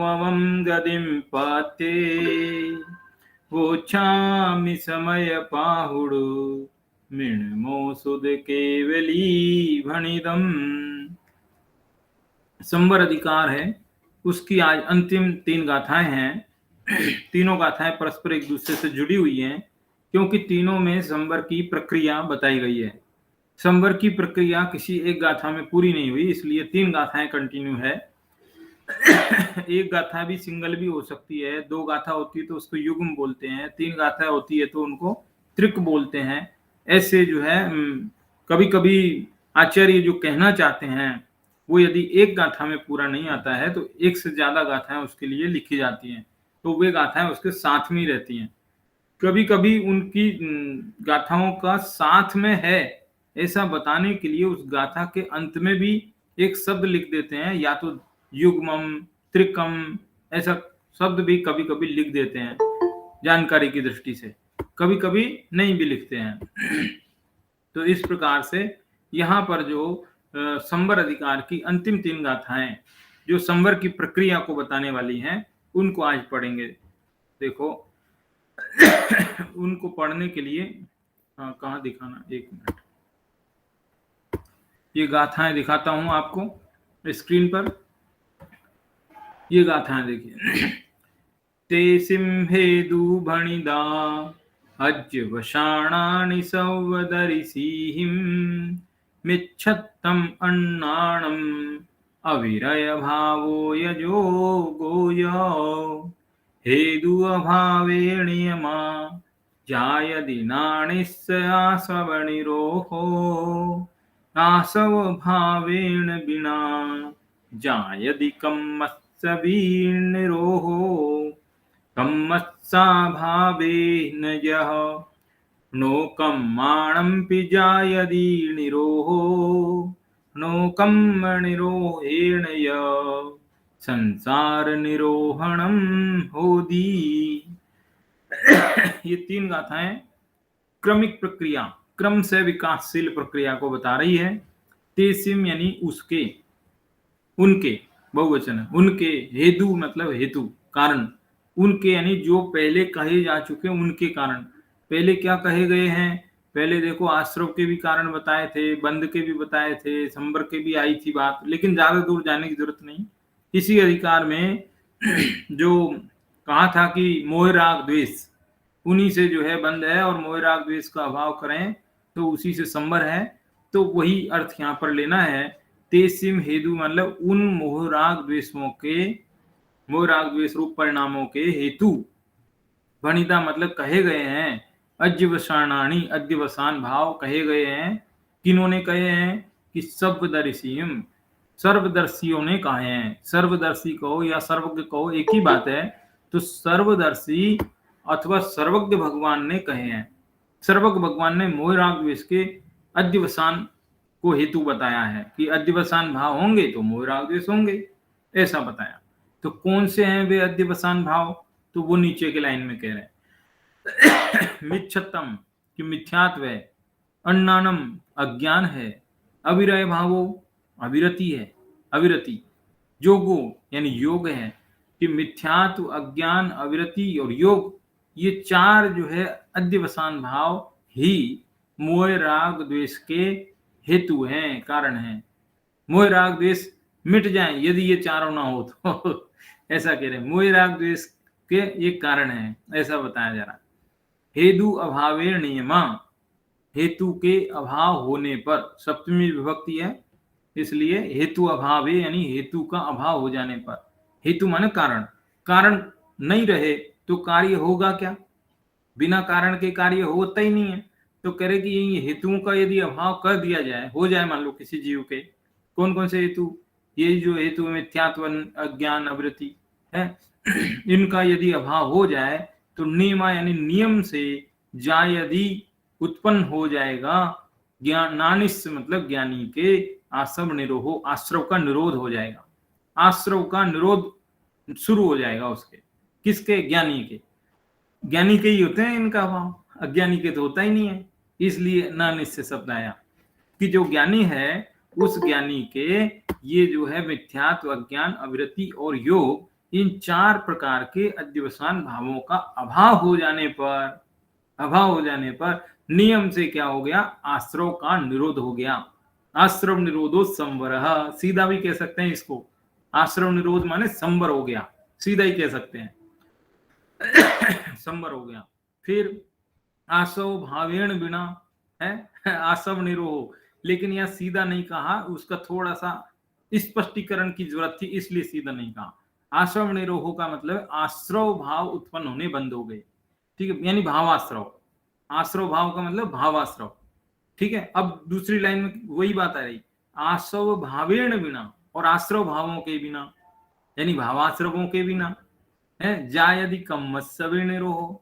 गदिं पाते वोच्छामि समय पाहुडु मिणमोसुद केवली भणिदम। संवर अधिकार है उसकी आज अंतिम 3 गाथाएं हैं। तीनों गाथाएं परस्पर एक दूसरे से जुड़ी हुई हैं क्योंकि तीनों में संवर की प्रक्रिया बताई गई है। संवर की प्रक्रिया किसी एक गाथा में पूरी नहीं हुई, इसलिए 3 गाथाएं कंटिन्यू है। एक गाथा भी सिंगल भी हो सकती है, 2 गाथा होती है तो उसको युग्म बोलते हैं, 3 गाथा होती है तो उनको त्रिक बोलते हैं। ऐसे जो है कभी कभी आचार्य जो कहना चाहते हैं वो यदि एक गाथा में पूरा नहीं आता है तो एक से ज्यादा गाथाएं उसके लिए लिखी जाती हैं, तो वे गाथाएं उसके साथ में रहती हैं। कभी कभी उनकी गाथाओं का साथ में है ऐसा बताने के लिए उस गाथा के अंत में भी एक शब्द लिख देते हैं, या तो युग्मम, त्रिकम, ऐसा शब्द भी कभी कभी लिख देते हैं जानकारी की दृष्टि से, कभी कभी नहीं भी लिखते हैं। तो इस प्रकार से यहाँ पर जो संवर अधिकार की अंतिम 3 गाथाएं जो संवर की प्रक्रिया को बताने वाली हैं उनको आज पढ़ेंगे। देखो उनको पढ़ने के लिए कहाँ दिखाना, एक मिनट, ये गाथाएं दिखाता हूं आपको स्क्रीन पर। ये गाथाएं देखिए। ते सिंहेदु भणिदा अज्यवशाणानि सौवदरिसीहिं मिच्छत्तम् अन्नाणम् अविरय भावो यजो गोय हेदु अभावे नियमा जायदि नाणिस्यासवणिरोहो आसव भावेन विना जायदि कम्मत्सवीर्निरोहो कम्मत्सा भावेन यः नो कम्माणंपि जायदि निरोहो नो कम्मनिरोहेण यः संसार निरोहणम होदी। ये 3 गाथाएं क्रमिक प्रक्रिया, क्रम से विकासशील प्रक्रिया को बता रही है। तेसिम यानी उसके, उनके बहुवचन है, उनके, हेतु मतलब हेतु, कारण, उनके यानी जो पहले कहे जा चुके उनके कारण। पहले क्या कहे गए हैं, पहले देखो आश्रव के भी कारण बताए थे, बंद के भी बताए थे, संवर के भी आई थी बात, लेकिन ज्यादा दूर जाने की जरूरत नहीं। इसी अधिकार में जो कहा था कि मोह राग द्वेष उन्हीं से जो है बंद है और मोह राग द्वेष का अभाव करें तो उसी से संवर है, तो वही अर्थ यहाँ पर लेना है। तेसिम हेतु मतलब उन मोह राग द्वेषों के, मोह राग द्वेष रूप परिणामों के हेतु, भणिता मतलब कहे गए हैं, अज्यवसानानी अद्यवसान भाव कहे गए हैं। किन्होंने कहे हैं कि सर्वदर्शियम, सर्वदर्शियों ने कहे हैं। सर्वदर्शी कहो या सर्वज्ञ कहो एक ही बात है, तो सर्वदर्शी अथवा सर्वज्ञ भगवान ने कहे हैं। सर्वज्ञ भगवान ने मोह राग द्वेष के अद्यवसान को हेतु बताया है कि अद्यवसान भाव होंगे तो मोह राग द्वेष होंगे, ऐसा बताया। तो कौन से हैं वे अद्यवसान भाव, तो वो नीचे के लाइन में कह रहे हैं। मिच्छत्तम कि मिथ्यात्व है, अन्नानम अज्ञान है, अविरय भावो अविरति है, अविरति, जोगो यानी योग है कि मिथ्यात्व, अज्ञान, अविरति और योग, ये 4 जो है अद्यवसान भाव ही मोह राग द्वेष के हेतु हैं, कारण हैं। मोह राग द्वेष मिट जाए यदि ये चारों ना हो तो ऐसा कह रहे हैं, मोह राग द्वेष के ये कारण है, ऐसा बताया जा रहा है। हेतु अभावे नियमा, हेतु के अभाव होने पर, सप्तमी विभक्ति है इसलिए हेतु अभावे यानी हेतु का अभाव हो जाने पर, हेतु माने कारण, कारण नहीं रहे तो कार्य होगा क्या, बिना कारण के कार्य होता ही नहीं है। तो कह रहे कि ये हेतुओं का यदि अभाव कर दिया जाए, हो जाए मान लो किसी जीव के, कौन कौन से हेतु, ये जो हेतु मिथ्यात्व, अज्ञान, अवृत्ति है, इनका यदि अभाव हो जाए तो नियमा यानी नियम से जायदि उत्पन्न हो जाएगा ज्ञानानिस मतलब ज्ञानी के आश्रव निरोहो, आश्रव का निरोध हो जाएगा, आश्रव का निरोध शुरू हो जाएगा उसके, किसके, ज्ञानी के। ज्ञानी के ही होते हैं इनका अभाव, अज्ञानी के तो होता ही नहीं है, इसलिए नानिश्चय शब्द आया कि जो ज्ञानी है उस ज्ञानी के ये जो है मिथ्यात्व, अज्ञान, अविरति और योग, इन 4 प्रकार के अध्यवसान भावों का अभाव हो जाने पर नियम से क्या हो गया, आश्रव का निरोध हो गया। आश्रव निरोधो संवरः, सीधा भी कह सकते हैं इसको। आश्रव निरोध माने संवर हो गया, सीधा ही कह सकते हैं। संवर हो गया। फिर आसव भावेण बिना है, आसव निरोह, लेकिन यह सीधा नहीं कहा, उसका थोड़ा सा स्पष्टीकरण की जरूरत थी, इसलिए सीधा नहीं कहा। आश्रव निरोह का मतलब आश्रव भाव उत्पन्न होने बंद हो गए, ठीक है, यानी भावाश्रव। आश्रव भाव का मतलब भावाश्रव, ठीक है। अब दूसरी लाइन में वही बात आ रही, आश्रव भावेण बिना और आश्रव भावों के बिना, यानी भावाश्रवों के बिना है। जा यदि कम्मस्य विनिरोह,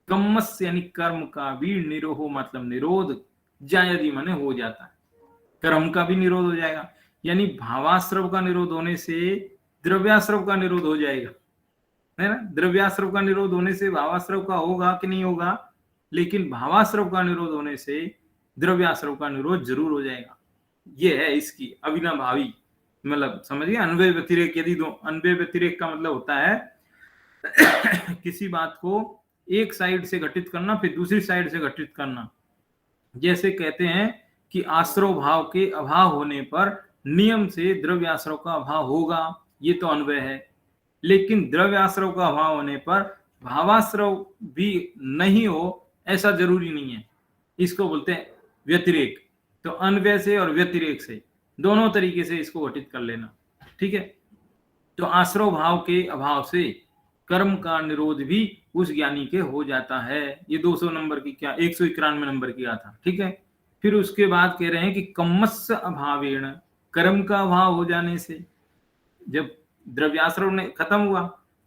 कम्मस यानी कर्म का भी निरोह मतलब निरोध, जा यदि माने हो जाता है, कर्म का भी निरोध हो जाएगा। यानी भावाश्रव का निरोध होने से द्रव्याश्रव का निरोध हो जाएगा, है ना। द्रव्याश्रव का निरोध होने से भावाश्रव का होगा कि नहीं होगा, लेकिन भावाश्रव का निरोध होने से द्रव्याश्रव का निरोध जरूर हो जाएगा। ये है इसकी अविनाभावी, मतलब समझिए, अन्वय व्यतिरेक। यदि दो अन्वय व्यतिरेक का मतलब होता है किसी बात को एक साइड से घटित करना फिर दूसरी साइड से घटित करना। जैसे कहते हैं कि आश्रव भाव के अभाव होने पर नियम से द्रव्याश्रव का अभाव होगा, ये तो अन्वय है। लेकिन द्रव्याश्रव का अभाव होने पर भावाश्रव भी नहीं हो ऐसा जरूरी नहीं है, इसको बोलते हैं व्यतिरेक। तो अन्वय से और व्यतिरेक से दोनों तरीके से इसको घटित कर लेना, ठीक है। तो आश्रव भाव के अभाव से कर्म का निरोध भी उस ज्ञानी के हो जाता है। ये 200 नंबर की क्या 191 नंबर की था, ठीक है। फिर उसके बाद कह रहे हैं कि कम्मस्य अभावेण, कर्म का अभाव हो जाने से, जब द्रव्याश्रव ने खत्म हुआ,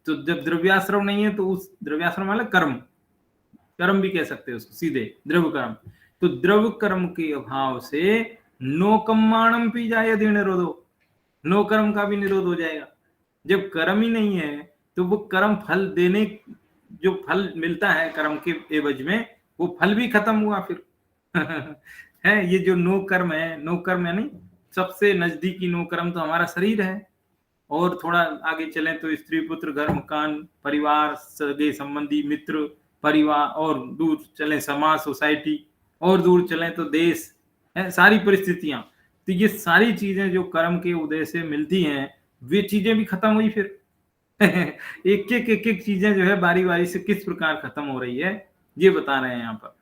तो जब द्रव्याश्रव नहीं है तो उस द्रव्याश्रव मतलब कर्म भी कह सकते हैं उसको सीधे, द्रव कर्म। तो द्रव कर्म के अभाव से नो कम्माणम पी जाए निरोधो, नो कर्म का भी निरोध हो जाएगा। जब कर्म ही नहीं है तो वो कर्म फल देने, जो फल मिलता है कर्म के एवज में, वो फल भी खत्म हुआ फिर। है ये जो नो कर्म है, नो कर्म है नहीं, सबसे नजदीकी नो कर्म तो हमारा शरीर है। और थोड़ा आगे चले तो स्त्री पुत्र घर मकान परिवार सगे संबंधी मित्र परिवार, और दूर चले समाज सोसाइटी, और दूर चले तो देश है, सारी परिस्थितियां। तो ये सारी चीजें जो कर्म के उदय से मिलती हैं, वे चीजें भी खत्म हुई फिर। एक एक चीजें जो है बारी बारी से किस प्रकार खत्म हो रही है, ये बता रहे हैं यहाँ पर।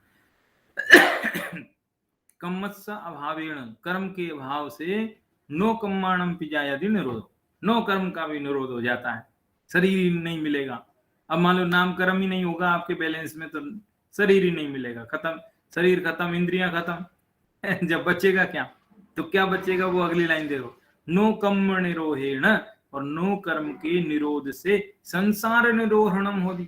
कम्मस्य अभावेण, कर्म के अभाव से नो कम्माणम पिजायति निरोध, नो कर्म का भी निरोध हो जाता है, शरीर नहीं मिलेगा। अब मान लो नाम कर्म ही नहीं होगा आपके बैलेंस में तो शरीर ही नहीं मिलेगा, खत्म, शरीर खत्म, इंद्रियां खत्म। जब बचेगा क्या, तो क्या बचेगा, वो अगली लाइन देखो, नो कर्म निरोहेण, और नो कर्म के निरोध से संसार निरोहणम होगी।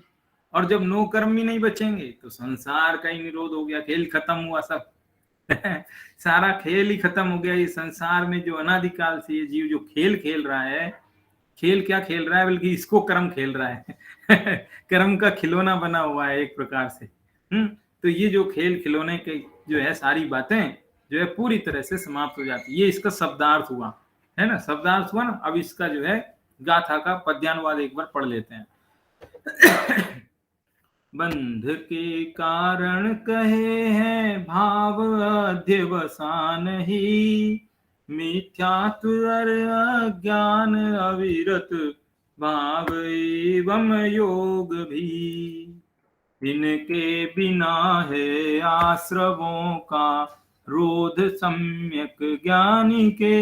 और जब नो कर्म ही नहीं बचेंगे तो संसार का ही निरोध हो गया, खेल खत्म हुआ सब। सारा खेल ही खत्म हो गया। ये संसार में जो अनादिकाल से ये जीव जो खेल खेल रहा है, खेल क्या खेल रहा है, बल्कि इसको कर्म खेल रहा है। कर्म का खिलौना बना हुआ है एक प्रकार से। तो ये जो खेल खिलौने के जो है सारी बातें जो है पूरी तरह से समाप्त हो जाती है। ये इसका शब्दार्थ हुआ है ना, शब्दार्थ हुआ ना। अब इसका जो है गाथा का पद्यानुवाद एक बार पढ़ लेते हैं। बंध के कारण कहे हैं भाव अध्यवसान ही, मिथ्यात्व अज्ञान अविरत भाव एवं योग भी। इनके बिना है आश्रवों का रोध सम्यक ज्ञानी के,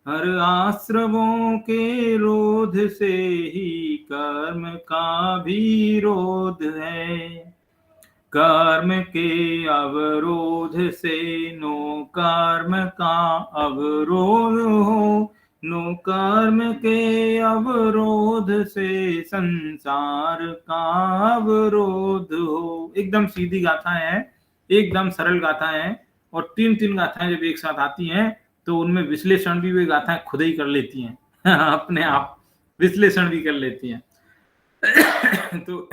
हर आश्रवों के रोध से ही कर्म का भी रोध है। कर्म के अवरोध से नो कर्म का अवरोध हो, नो कर्म के अवरोध से संसार का अवरोध हो। एकदम सीधी गाथा है, एकदम सरल गाथा है। और 3 गाथाएं जब एक साथ आती हैं तो उनमें विश्लेषण भी वे गाथाएं खुद ही कर लेती हैं। अपने आप विश्लेषण भी कर लेती हैं। तो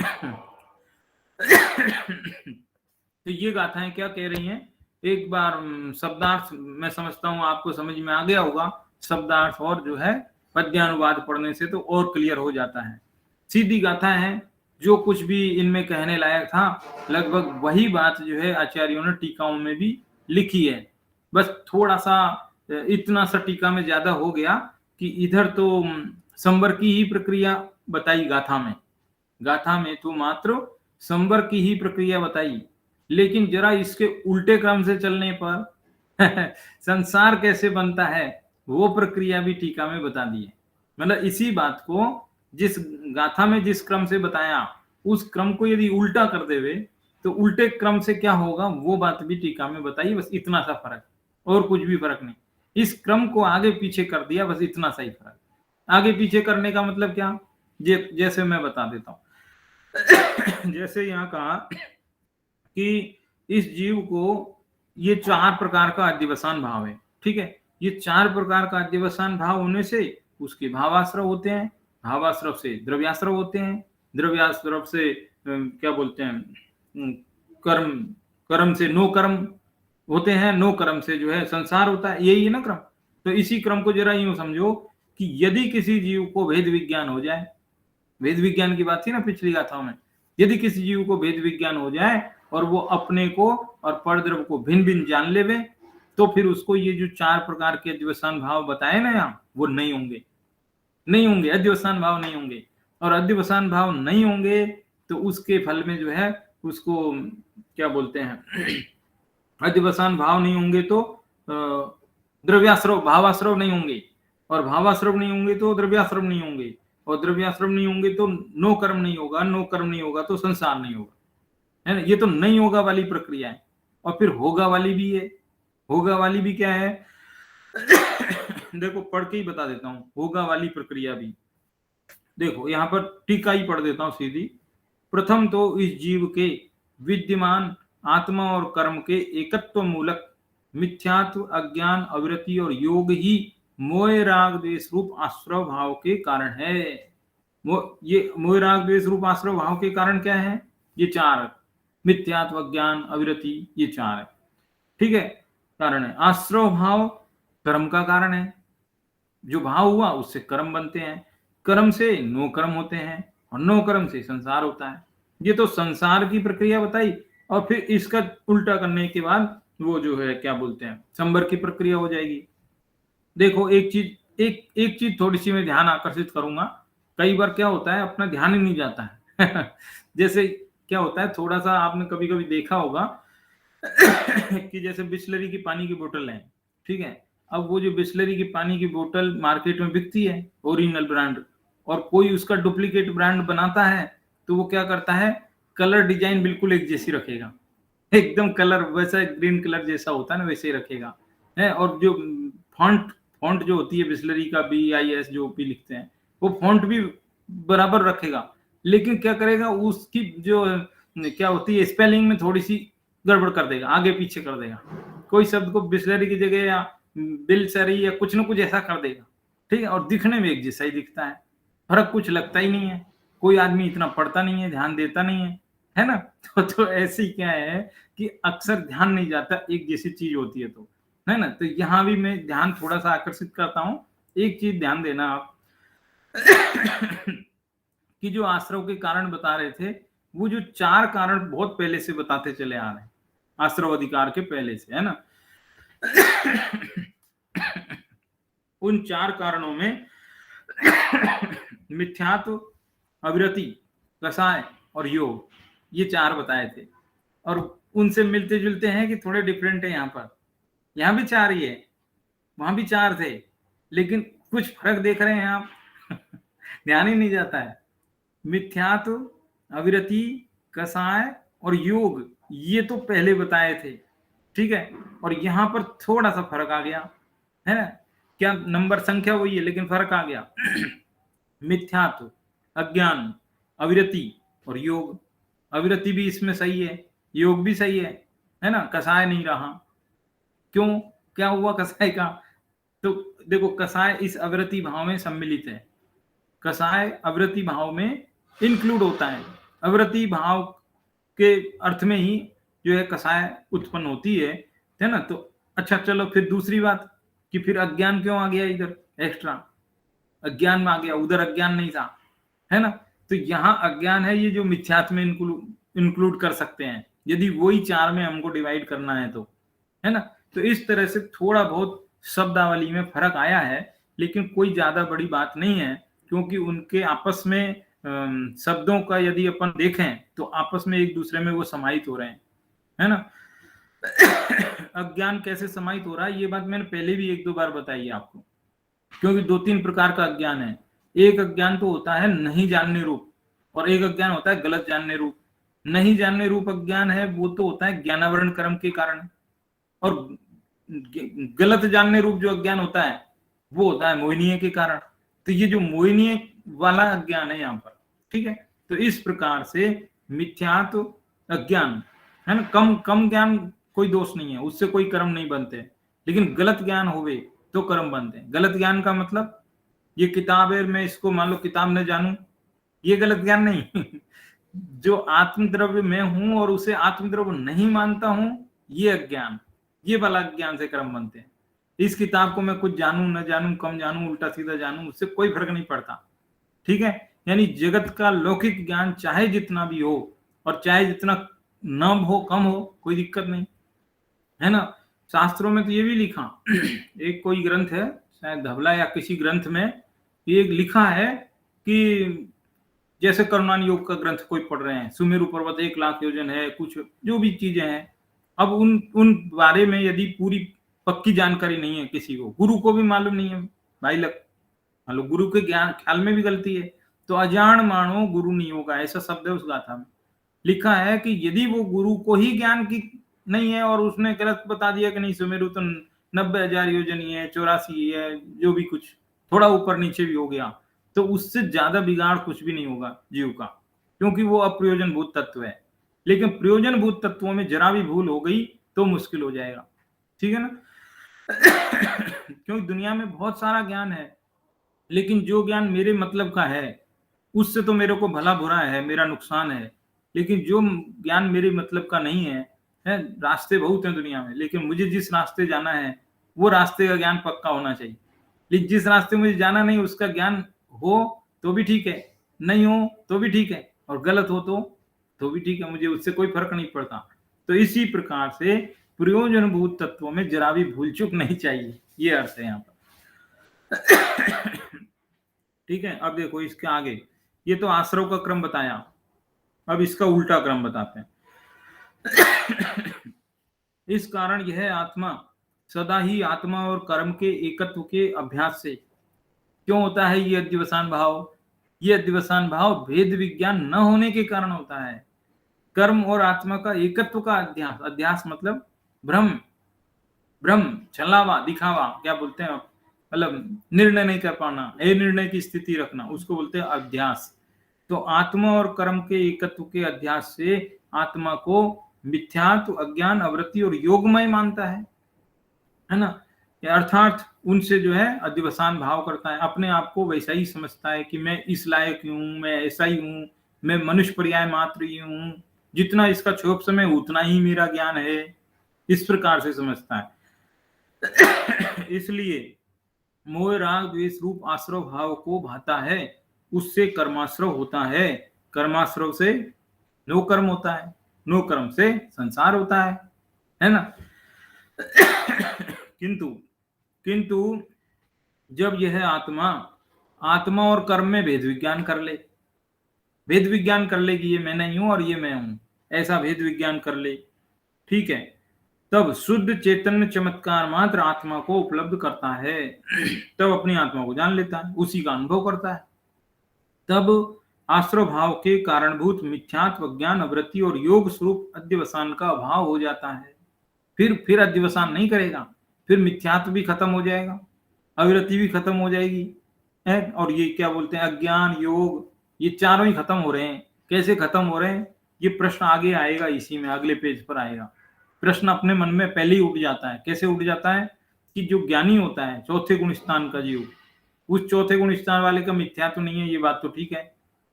ये गाथाएं क्या कह रही हैं, एक बार शब्दार्थ मैं समझता हूं आपको समझ में आ गया होगा। शब्दार्थ और जो है पद्यानुवाद पढ़ने से तो और क्लियर हो जाता है। सीधी गाथा है, जो कुछ भी इनमें कहने लायक था लगभग वही बात जो है आचार्यों ने टीकाओं में भी लिखी है। बस थोड़ा सा इतना सा टीका में ज्यादा हो गया कि इधर तो संवर की ही प्रक्रिया बताई गाथा में तो मात्र संवर की ही प्रक्रिया बताई, लेकिन जरा इसके उल्टे क्रम से चलने पर संसार कैसे बनता है वो प्रक्रिया भी टीका में बता दी है। मतलब इसी बात को जिस गाथा में जिस क्रम से बताया उस क्रम को यदि उल्टा कर देवे तो उल्टे क्रम से क्या होगा वो बात भी टीका में बताई। बस इतना सा फर्क, और कुछ भी फर्क नहीं। इस क्रम को आगे पीछे कर दिया, बस इतना सा ही फर्क। आगे पीछे करने का मतलब क्या, जैसे मैं बता देता हूं। जैसे यहाँ कहा कि इस जीव को ये 4 प्रकार का अध्यवसान भाव है, ठीक है। ये 4 प्रकार का अध्यवसान भाव होने से उसके भावाश्रव होते हैं, भावाश्रव से द्रव्याश्रव होते हैं, द्रव्याश्रव से क्या बोलते हैं कर्म, कर्म से नो कर्म होते हैं, नो कर्म से जो है संसार होता है। यही है ना क्रम। तो इसी क्रम को जरा यूं समझो कि यदि किसी जीव को भेद विज्ञान हो जाए, भेद विज्ञान की बात थी ना पिछली गाथाओं में, यदि किसी जीव को भेद विज्ञान हो जाए और वो अपने को और परद्रव्य को भिन्न भिन्न जान लेवे, तो फिर उसको ये जो 4 प्रकार के अध्यवसान भाव बताए ना यहाँ, वो नहीं होंगे, अध्यवसान भाव नहीं होंगे। और अध्यवसान भाव नहीं होंगे तो उसके फल में जो है उसको क्या बोलते हैं, अध्यवसान भाव नहीं होंगे तो द्रव्याश्रव भावाश्रव नहीं होंगे, और भावाश्रव नहीं होंगे तो द्रव्याश्रव नहीं होंगे, और द्रव्याश्रम नहीं होंगे तो नो कर्म नहीं होगा, नो कर्म नहीं होगा तो संसार नहीं होगा, है ना। ये तो नहीं होगा वाली प्रक्रिया है। और फिर होगा वाली भी है। होगा वाली भी क्या है? देखो पढ़ के ही बता देता हूं होगा वाली प्रक्रिया भी। देखो यहां पर टीका ही पढ़ देता हूं सीधी। प्रथम तो इस जीव के विद्यमान आत्मा और कर्म के एकत्व मूलक मिथ्यात्व, अज्ञान, अविरति और योग ही मोह राग द्वेष रूप आश्रव भाव के कारण है। ये मोह राग द्वेष रूप आश्रव भाव के कारण क्या है? ये 4, मिथ्यात्व, अज्ञान, अविरति, ये 4 है, ठीक है, कारण है। आश्रव भाव कर्म का कारण है। जो भाव हुआ उससे कर्म बनते हैं, कर्म से नो कर्म होते हैं, और नो कर्म से संसार होता है। ये तो संसार की प्रक्रिया बताई, और फिर इसका उल्टा करने के बाद वो जो है क्या बोलते हैं संवर की प्रक्रिया हो जाएगी। देखो एक चीज थोड़ी सी मैं ध्यान आकर्षित करूंगा। कई बार क्या होता है अपना ध्यान ही नहीं जाता है। जैसे क्या होता है, थोड़ा सा आपने कभी कभी देखा होगा कि जैसे बिस्लरी की पानी की बोतल है, ठीक है। अब वो जो बिस्लरी की पानी की बोतल मार्केट में बिकती है ओरिजिनल ब्रांड, और कोई उसका डुप्लीकेट ब्रांड बनाता है, तो वो क्या करता है, कलर डिजाइन बिल्कुल एक जैसी रखेगा, एकदम कलर वैसा ग्रीन कलर जैसा होता है ना वैसे ही रखेगा, है। और जो फॉन्ट फॉन्ट जो होती है बिस्लरी का BIS जो भी लिखते हैं, वो फॉन्ट भी बराबर रखेगा, लेकिन क्या करेगा उसकी जो क्या होती है स्पेलिंग में थोड़ी सी गड़बड़ कर देगा, आगे पीछे कर देगा, कोई शब्द को बिस्लरी की जगह या बिलसरी या कुछ ना कुछ ऐसा कर देगा, ठीक है। और दिखने में एक जैसा ही दिखता है, फर्क कुछ लगता ही नहीं है। कोई आदमी इतना पढ़ता नहीं है, ध्यान देता नहीं है ना। तो ऐसे ही क्या है कि अक्सर ध्यान नहीं जाता, एक जैसी चीज होती है तो, है ना। तो यहाँ भी मैं ध्यान थोड़ा सा आकर्षित करता हूँ। एक चीज ध्यान देना आप कि जो आश्रव के कारण बता रहे थे, वो जो 4 कारण बहुत पहले से बताते चले आ रहे हैं, आश्रव अधिकार के पहले से, है ना। उन 4 कारणों में मिथ्यात्व, अविरति, कसाय और योग, ये 4 बताए थे। और उनसे मिलते जुलते हैं कि थोड़े डिफरेंट है। यहाँ भी 4 ही है, वहां भी 4 थे, लेकिन कुछ फर्क देख रहे हैं आप। ध्यान ही नहीं जाता है। मिथ्यात्व, अविरति, कसाय और योग, ये तो पहले बताए थे, ठीक है। और यहां पर थोड़ा सा फर्क आ गया, है ना। क्या नंबर संख्या वही है लेकिन फर्क आ गया। मिथ्यात्व, अज्ञान, अविरति और योग। अविरति भी इसमें सही है, योग भी सही है ना। कसाय नहीं रहा, क्यों, क्या हुआ कसाय का? तो देखो कसाय इस अविरति भाव में सम्मिलित है, कसाय अविरति भाव में इंक्लूड होता है। अविरति भाव के अर्थ में ही जो है कसाय उत्पन्न होती है ना। तो अच्छा चलो फिर दूसरी बात कि फिर अज्ञान क्यों आ गया इधर एक्स्ट्रा, अज्ञान में आ गया, उधर अज्ञान नहीं था, है ना। तो यहाँ अज्ञान है, ये जो मिथ्यात्व में इंक्लूड कर सकते हैं, यदि वही 4 में हमको डिवाइड करना है तो, है ना। तो इस तरह से थोड़ा बहुत शब्दावली में फर्क आया है, लेकिन कोई ज्यादा बड़ी बात नहीं है, क्योंकि उनके आपस में शब्दों का यदि अपन देखें तो आपस में एक दूसरे में वो समाहित हो रहे हैं, है ना। अज्ञान कैसे समाहित हो रहा है, ये बात मैंने पहले भी 1-2 बार बताई है आपको, क्योंकि 2-3 प्रकार का अज्ञान है। एक अज्ञान तो होता है नहीं जानने रूप, और एक अज्ञान होता है गलत जानने रूप। नहीं जानने रूप अज्ञान है वो तो होता है ज्ञानावरण कर्म के कारण, और गलत जानने रूप जो अज्ञान होता है वो होता है मोहिनीय के कारण। तो ये जो मोहिनीय वाला अज्ञान है यहाँ पर, ठीक है। तो इस प्रकार से मिथ्यात्व अज्ञान है ना, कम ज्ञान कोई दोष नहीं है, उससे कोई कर्म नहीं बनते, लेकिन गलत ज्ञान होवे तो कर्म बनते हैं। गलत ज्ञान का मतलब ये किताब है, मैं इसको मान लो किताब न जानूं, ये गलत ज्ञान नहीं। जो आत्मद्रव्य में हूं और उसे आत्मद्रव्य नहीं मानता हूं, ये अज्ञान, ये वाला ज्ञान से कर्म बनते हैं। इस किताब को मैं कुछ जानूं न जानूं, कम जानूं उल्टा सीधा जानूं, उससे कोई फर्क नहीं पड़ता, ठीक है। यानी जगत का लौकिक ज्ञान चाहे जितना भी हो और चाहे जितना न हो, कम हो, कोई दिक्कत नहीं, है ना। शास्त्रों में तो ये भी लिखा, एक कोई ग्रंथ है शायद धवला या किसी ग्रंथ में ये लिखा है कि जैसे करुणान योग का ग्रंथ कोई पढ़ रहे हैं, सुमेरु पर्वत 1 लाख योजन है, कुछ जो भी चीजें हैं, अब उन बारे में यदि पूरी पक्की जानकारी नहीं है किसी को, गुरु को भी मालूम नहीं है भाई लग, मान लो गुरु के ज्ञान ख्याल में भी गलती है, तो अजान मानो गुरु नहीं होगा, ऐसा शब्द है उस गाथा में। लिखा है कि यदि वो गुरु को ही ज्ञान की नहीं है और उसने गलत बता दिया कि नहीं सुमेरु तो 90,000 योजन ही है, 84 है, जो भी कुछ थोड़ा ऊपर नीचे भी हो गया, तो उससे ज्यादा बिगाड़ कुछ भी नहीं होगा जीव का, क्योंकि वो अप्रयोजनभूत तत्व है। लेकिन प्रयोजनभूत तत्वों में जरा भी भूल हो गई तो मुश्किल हो जाएगा, ठीक है ना। क्योंकि दुनिया में बहुत सारा ज्ञान है, लेकिन जो ज्ञान मेरे मतलब का है उससे तो मेरे को भला बुरा है, मेरा नुकसान है। लेकिन जो ज्ञान मेरे मतलब का नहीं है, रास्ते बहुत हैं दुनिया में, लेकिन मुझे जिस रास्ते जाना है वो रास्ते का ज्ञान पक्का होना चाहिए। लेकिन जिस रास्ते मुझे जाना नहीं उसका ज्ञान हो तो भी ठीक है, नहीं हो तो भी ठीक है, और गलत हो तो भी ठीक है, मुझे उससे कोई फर्क नहीं पड़ता। तो इसी प्रकार से प्रयोजनभूत तत्वों में जरा भी भूल चूक नहीं चाहिए, ये अर्थ है यहाँ पर। ठीक है। अब देखो इसके आगे, ये तो आश्रव का क्रम बताया, अब इसका उल्टा क्रम बताते हैं। इस कारण यह आत्मा सदा ही आत्मा और कर्म के एकत्व के अभ्यास से क्यों होता है ये अध्यवसान भाव? ये अध्यवसान भाव भेद विज्ञान न होने के कारण होता है। कर्म और आत्मा का एकत्व का अध्यास, अध्यास मतलब भ्रम, छलावा, दिखावा, क्या बोलते हैं आप, मतलब निर्णय नहीं कर पाना, निर्णय की स्थिति रखना, उसको बोलते हैं अध्यास। तो आत्मा और कर्म के एकत्व के अध्यास से आत्मा को मिथ्यात्व, अज्ञान, अवृत्ति और योगमय मानता है ना। अर्थात उनसे जो है अध्यवसान भाव करता है, अपने आप को वैसा ही समझता है कि मैं इस लायक हूं, मैं ऐसा ही हूं, मैं मनुष्य पर्याय मात्र ही हूं, जितना इसका क्षोभ समय उतना ही मेरा ज्ञान है, इस प्रकार से समझता है। इसलिए मोह राग द्वेष रूप आश्रव भाव को भाता है, उससे कर्माश्रव होता है, कर्माश्रव से नो कर्म होता है, नो कर्म से संसार होता है ना। किंतु जब यह आत्मा और कर्म में भेद विज्ञान कर ले, भेद विज्ञान कर ले कि ये मैं नहीं हूं और ये मैं हूं, ऐसा भेद विज्ञान कर ले, ठीक है, तब शुद्ध चैतन्य चमत्कार मात्र आत्मा को उपलब्ध करता है। तब अपनी आत्मा को जान लेता है, उसी का अनुभव करता है। तब आश्रव भाव के कारणभूत मिथ्यात्व, ज्ञान, अवृत्ति और योग स्वरूप अध्यवसान का अभाव हो जाता है। फिर अध्यवसान नहीं करेगा, फिर मिथ्यात्व भी खत्म हो जाएगा, अविरति भी खत्म हो जाएगी, और ये क्या बोलते हैं अज्ञान, योग, ये चारों ही खत्म हो रहे हैं। कैसे खत्म हो रहे हैं ये प्रश्न आगे आएगा, इसी में अगले पेज पर आएगा। प्रश्न अपने मन में पहले ही उठ जाता है। कैसे उठ जाता है कि जो ज्ञानी होता है चौथे गुण स्थान का जीव, उस चौथे गुण स्थान वाले का मिथ्यात्व नहीं है, ये बात तो ठीक है,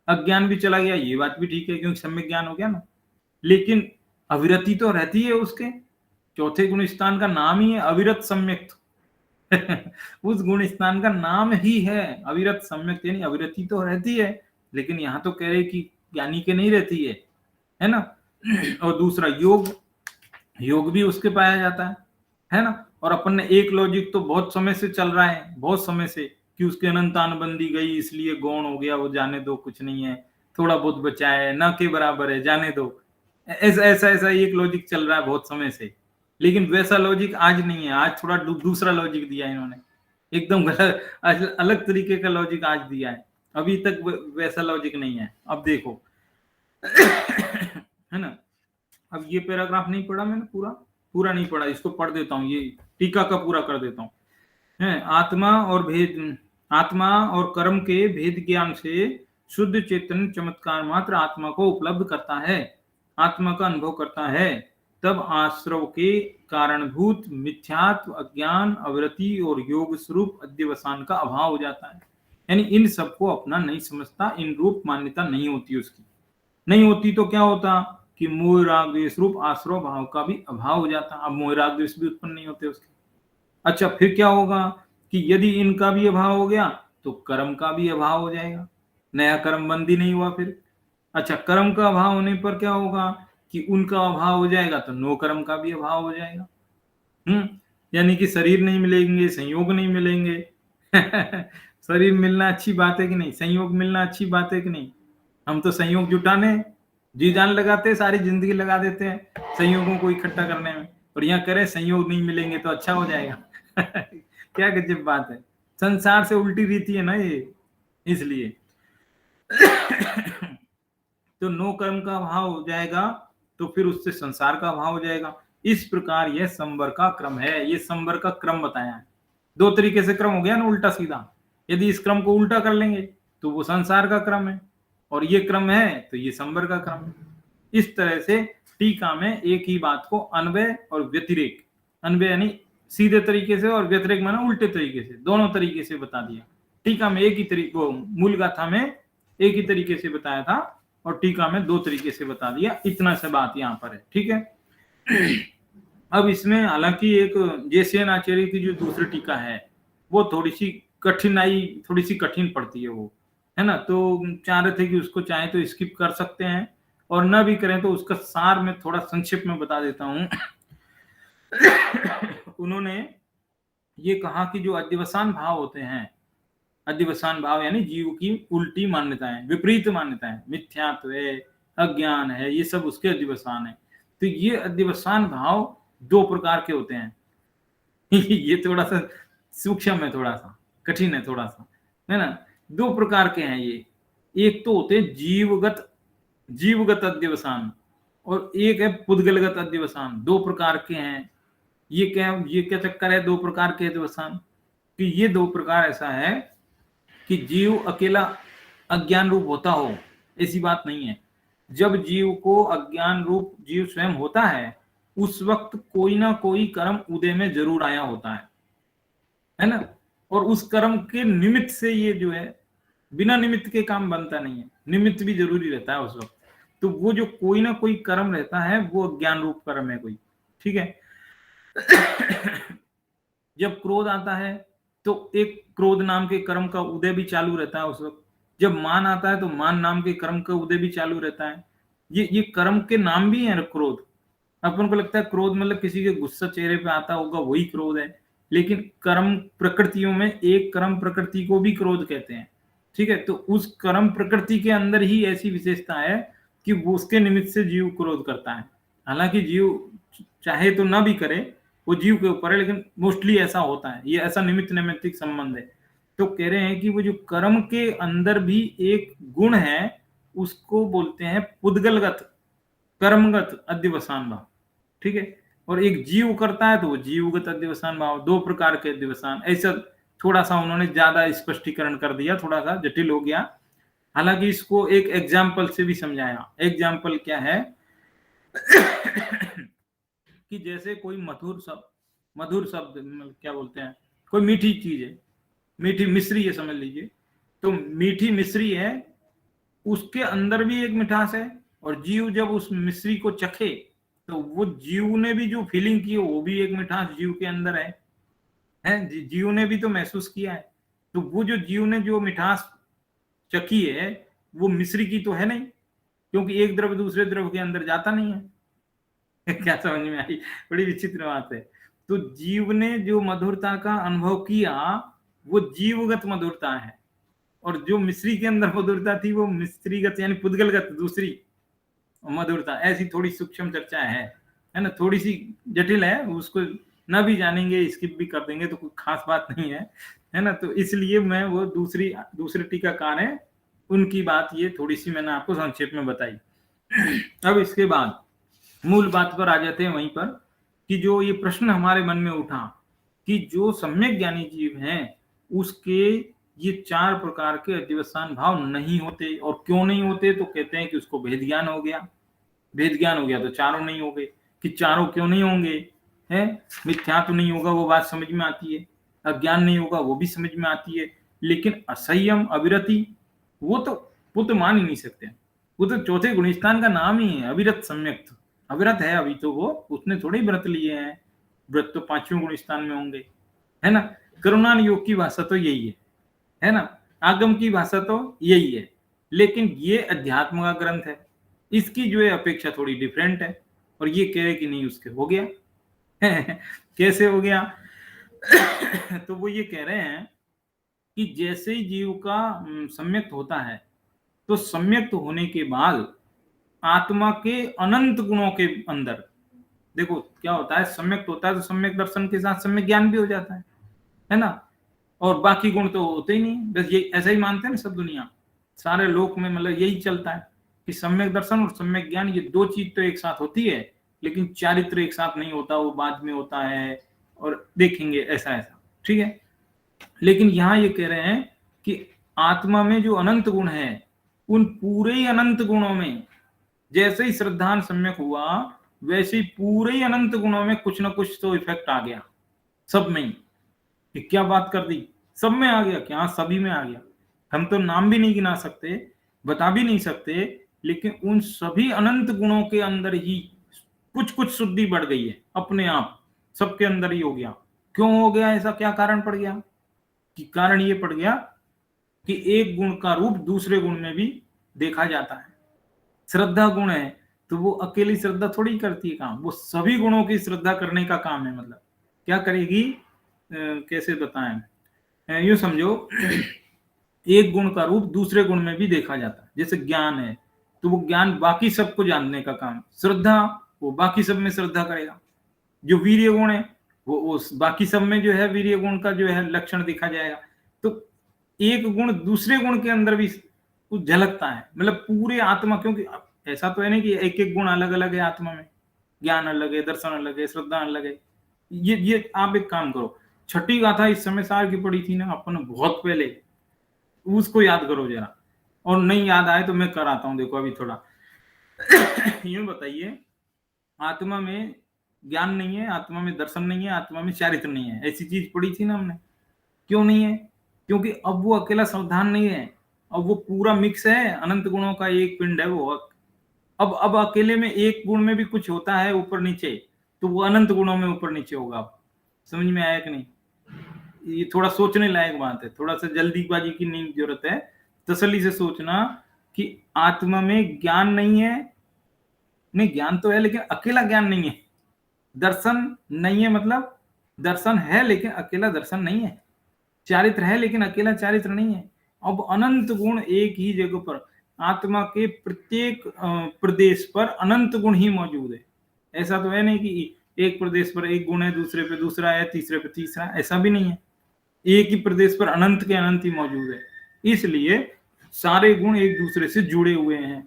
अज्ञान भी चला गया, ये बात भी ठीक है, क्योंकि सम्यक ज्ञान हो गया ना। लेकिन अविरति तो रहती है उसके, चौथे गुण स्थान का नाम ही है अविरत सम्यक। उस गुण स्थान का नाम ही है अविरत सम्यक, यानी अविरति तो रहती है, लेकिन यहाँ तो कह रहे कि ज्ञानी के नहीं रहती है ना। और दूसरा योग भी उसके पाया जाता है ना। और अपन ने एक लॉजिक तो बहुत समय से चल रहा है, बहुत समय से, कि उसके अनंतान बंदी गई इसलिए गौण हो गया, वो जाने दो, कुछ नहीं है, थोड़ा बहुत बचा है, न के बराबर है, जाने दो। ऐसा ऐसा ऐसा एक लॉजिक चल रहा है बहुत समय से, लेकिन वैसा लॉजिक आज नहीं है। आज थोड़ा दूसरा लॉजिक दिया इन्होंने, एकदम गलत, अलग तरीके का लॉजिक आज दिया है। अभी तक वैसा लॉजिक नहीं है। अब देखो है ना। अब ये पैराग्राफ नहीं पढ़ा मैंने, पूरा नहीं पढ़ा, इसको पढ़ देता हूँ, ये टीका का पूरा कर देता हूँ। है आत्मा और कर्म के भेद ज्ञान से शुद्ध चेतन चमत्कार मात्र आत्मा को उपलब्ध करता है, आत्मा का अनुभव करता है। तब आश्रव के कारणभूत मिथ्यात्व, अज्ञान, अवृत्ति और योग स्वरूप अध्यवसान का अभाव हो जाता है। यानी इन सबको अपना नहीं समझता, इन रूप मान्यता नहीं होती उसकी, नहीं होती तो क्या होता कि मोह राग द्वेष रूप आश्रव भाव का भी अभाव हो जाता। अब मोह राग द्वेष भी उत्पन्न नहीं होते उसके। अच्छा, फिर क्या होगा कि यदि इनका भी अभाव हो गया तो कर्म का भी अभाव हो जाएगा, नया कर्म बंदी नहीं हुआ फिर। अच्छा, कर्म का अभाव होने पर क्या होगा कि उनका अभाव हो जाएगा तो नो कर्म का भी अभाव हो जाएगा। यानी कि शरीर नहीं मिलेंगे, संयोग नहीं मिलेंगे। शरीर मिलना अच्छी बात है कि नहीं, संयोग मिलना अच्छी बात है कि नहीं। हम तो संयोग जुटाने जी जान लगाते हैं, सारी जिंदगी लगा देते हैं संयोगों को इकट्ठा करने में, और यहाँ करें संयोग नहीं मिलेंगे तो अच्छा हो जाएगा। क्या गजब बात है, संसार से उल्टी रीति है ना ये, इसलिए। तो नो कर्म का भाव हो जाएगा तो फिर उससे संसार का भाव हो जाएगा। इस प्रकार यह संवर का क्रम है, ये संवर का क्रम बताया है। दो तरीके से क्रम हो गया ना, उल्टा सीधा। यदि इस क्रम को उल्टा कर लेंगे तो वो संसार का क्रम है, और ये क्रम है तो ये संवर का क्रम है। इस तरह से टीका में एक ही बात को अन्वय और व्यतिरेक, अन्वय यानी सीधे तरीके से और व्यतिरेक माना उल्टे तरीके से, दोनों तरीके से बता दिया। टीका में एक ही तरीके, मूल गाथा में एक ही तरीके से बताया था और टीका में दो तरीके से बता दिया। इतना सा बात यहाँ पर है, ठीक है। अब इसमें हालांकि एक जैसेन आचार्य की जो दूसरी टीका है वो थोड़ी सी कठिन पड़ती है वो, है ना। तो चाह रहे थे कि उसको चाहे तो स्किप कर सकते हैं, और ना भी करें तो उसका सार में थोड़ा संक्षिप्त में बता देता हूं। उन्होंने ये कहा कि जो अध्यवसान भाव होते हैं, अध्यवसान भाव यानी जीव की उल्टी मान्यताएं, विपरीत मान्यताएं, मिथ्यात्व है, अज्ञान है, ये सब उसके अध्यवसान है। तो ये अध्यवसान भाव दो प्रकार के होते हैं। ये थोड़ा सा सूक्ष्म है, थोड़ा सा कठिन है, थोड़ा सा, है ना। दो प्रकार के हैं ये, एक तो होते हैं जीवगत अध्यवसान, और एक है पुद्गलगत अध्यवसान। दो प्रकार के हैं। ये क्या चक्कर है दो प्रकार के अध्यवसान कि ये दो प्रकार ऐसा है कि जीव अकेला अज्ञान रूप होता हो, ऐसी बात नहीं है। जब जीव को अज्ञान रूप जीव स्वयं होता है उस वक्त कोई ना कोई कर्म उदय में जरूर आया होता है ना। और उस कर्म के निमित्त से ये जो है, बिना निमित्त के काम बनता नहीं है, निमित्त भी जरूरी रहता है उस वक्त। तो वो जो कोई ना कोई कर्म रहता है वो अज्ञान रूप कर्म है कोई, ठीक है। जब क्रोध आता है तो एक क्रोध नाम के कर्म का उदय भी चालू रहता है उस वक्त। जब मान आता है तो मान नाम के कर्म का उदय भी चालू रहता है। ये कर्म के नाम भी है क्रोध। अपन को लगता है क्रोध मतलब किसी के गुस्सा चेहरे पे आता होगा वही क्रोध है, लेकिन कर्म प्रकृतियों में एक कर्म प्रकृति को भी क्रोध कहते हैं, ठीक है। तो उस कर्म प्रकृति के अंदर ही ऐसी विशेषता है कि वो उसके निमित्त से जीव क्रोध करता है। हालांकि जीव चाहे तो ना भी करे, वो जीव के ऊपर है, लेकिन मोस्टली ऐसा होता है, ये ऐसा निमित्त नैमित्तिक संबंध है। तो कह रहे हैं कि वो जो कर्म के अंदर भी एक गुण है उसको बोलते हैं पुद्गलगत कर्मगत अध्यवसान भाव, ठीक है। और एक जीव करता है तो वो जीवगत अध्यवसान भाव। दो प्रकार के अध्यवसान, ऐसा थोड़ा सा उन्होंने ज्यादा स्पष्टीकरण कर दिया, थोड़ा सा जटिल हो गया। हालांकि इसको एक एग्जाम्पल से भी समझाया। एग्जाम्पल क्या है कि जैसे कोई मधुर शब्द क्या बोलते हैं, कोई मीठी चीज है, मीठी मिश्री है समझ लीजिए। तो मीठी मिश्री है, उसके अंदर भी एक मिठास है, और जीव जब उस मिश्री को चखे तो वो जीव ने भी जो फीलिंग की है वो भी एक मिठास जीव के अंदर है जीव ने भी तो महसूस किया है। तो वो जो जीव ने जो मिठास चखी है वो मिश्री की तो है नहीं, क्योंकि एक द्रव्य दूसरे द्रव्य के अंदर जाता नहीं है। क्या समझ में आई? बड़ी विचित्र बात है। तो जीव ने जो मधुरता का अनुभव किया वो जीवगत मधुरता है, और जो मिश्री के अंदर मधुरता थी वो मिश्रीगत यानी पुद्गलगत दूसरी मधुरता। ऐसी थोड़ी सूक्ष्म चर्चा है ना, थोड़ी सी जटिल है, उसको ना भी जानेंगे, स्किप भी कर देंगे तो कोई खास बात नहीं है ना। तो इसलिए मैं वो दूसरे टीकाकार है उनकी बात ये थोड़ी सी मैंने आपको संक्षेप में बताई। अब इसके बाद मूल बात पर आ जाते हैं वहीं पर, कि जो ये प्रश्न हमारे मन में उठा कि जो सम्यक ज्ञानी जीव हैं उसके ये 4 प्रकार के अध्यवसान भाव नहीं होते, और क्यों नहीं होते, तो कहते हैं कि उसको भेद ज्ञान हो गया। भेद ज्ञान हो गया तो चारों नहीं हो गए, कि चारों क्यों नहीं होंगे, है मिथ्या तो नहीं होगा, वो बात समझ में आती है, अज्ञान नहीं होगा वो भी समझ में आती है, लेकिन असंयम अविरति वो तो मान ही नहीं सकते। वो तो चौथे गुणस्थान का नाम ही है, अविरत सम्यक। अविरत है अभी तो वो, उसने थोड़े ही व्रत लिए हैं, व्रत तो 5वें गुणस्थान में होंगे, है ना। करुणान योग की भाषा तो यही है ना, आगम की भाषा तो यही है, लेकिन ये अध्यात्म का ग्रंथ है, इसकी जो है अपेक्षा थोड़ी डिफरेंट है, और ये कह रहे कि नहीं उसके हो गया। कैसे हो गया? तो वो ये कह रहे हैं कि जैसे ही जीव का सम्यक्त होता है, तो सम्यक्त होने के बाद आत्मा के अनंत गुणों के अंदर, देखो क्या होता है, सम्यक्त होता है तो सम्यक दर्शन के साथ सम्यक ज्ञान भी हो जाता है ना, और बाकी गुण तो होते ही नहीं, बस ये ऐसा ही मानते हैं ना सब दुनिया, सारे लोक में मतलब यही चलता है कि सम्यक दर्शन और सम्यक ज्ञान ये दो चीज तो एक साथ होती है, लेकिन चारित्र एक साथ नहीं होता, वो बाद में होता है, और देखेंगे ऐसा ऐसा, ठीक है। लेकिन यहां ये कह रहे हैं कि आत्मा में जो अनंत गुण है, उन पूरे ही अनंत गुणों में जैसे ही श्रद्धान सम्यक हुआ, वैसे ही पूरे ही अनंत गुणों में कुछ ना कुछ तो इफेक्ट आ गया, सब में ही। कि क्या बात कर दी, सब में आ गया क्या? सभी में आ गया। हम तो नाम भी नहीं गिना सकते, बता भी नहीं सकते, लेकिन उन सभी अनंत गुणों के अंदर ही कुछ कुछ शुद्धि बढ़ गई है अपने आप, सबके अंदर ही हो गया। क्यों हो गया ऐसा, क्या कारण पड़ गया? कि कारण ये पड़ गया कि एक गुण का रूप दूसरे गुण में भी देखा जाता है। श्रद्धा गुण है तो वो अकेली श्रद्धा थोड़ी करती है काम, वो सभी गुणों की श्रद्धा करने का काम है। मतलब क्या करेगी, कैसे बताएं, यूं समझो, एक गुण का रूप दूसरे गुण में भी देखा जाता है। जैसे ज्ञान है तो वो ज्ञान बाकी सबको जानने का काम, श्रद्धा वो बाकी सब में श्रद्धा करेगा। जो वीर्य गुण है वो बाकी सब में जो है वीर्य गुण का जो है लक्षण दिखा जाएगा। तो एक गुण दूसरे गुण के अंदर भी कुछ झलकता है, मतलब पूरे आत्मा, क्योंकि ऐसा तो है नहीं कि एक एक गुण अलग अलग है आत्मा में, ज्ञान अलग है, दर्शन अलग है, श्रद्धा अलग है। ये आप एक काम करो, छठी गाथा इस समय सार की पड़ी थी ना अपन बहुत पहले, उसको याद करो जरा, और नहीं याद आए तो मैं कराता हूं, देखो अभी थोड़ा। यूं बताइए, आत्मा में ज्ञान नहीं है, आत्मा में दर्शन नहीं है, आत्मा में चारित्र नहीं है, ऐसी चीज पढ़ी थी ना हमने। क्यों नहीं है? क्योंकि अब वो अकेला सावधान नहीं है, अब वो पूरा मिक्स है, अनंत गुणों का एक पिंड है वो। अब अकेले में एक गुण में भी कुछ होता है ऊपर नीचे, तो वो अनंत गुणों में ऊपर नीचे होगा। अब समझ में आया कि नहीं? ये थोड़ा सोचने लायक बात है, थोड़ा सा जल्दीबाजी की नहीं जरूरत है, तसल्ली से सोचना कि आत्मा में ज्ञान नहीं है, नहीं ज्ञान तो है लेकिन अकेला ज्ञान नहीं है, दर्शन नहीं है, मतलब दर्शन है लेकिन अकेला दर्शन नहीं है, चारित्र है लेकिन अकेला चारित्र नहीं है। अब अनंत गुण एक ही जगह पर, आत्मा के प्रत्येक प्रदेश पर अनंत गुण ही मौजूद है। ऐसा तो है नहीं कि एक प्रदेश पर एक गुण है, दूसरे पे दूसरा है, तीसरे पे तीसरा, ऐसा भी नहीं है। एक ही प्रदेश पर अनंत के अनंत ही मौजूद है, इसलिए सारे गुण एक दूसरे से जुड़े हुए हैं।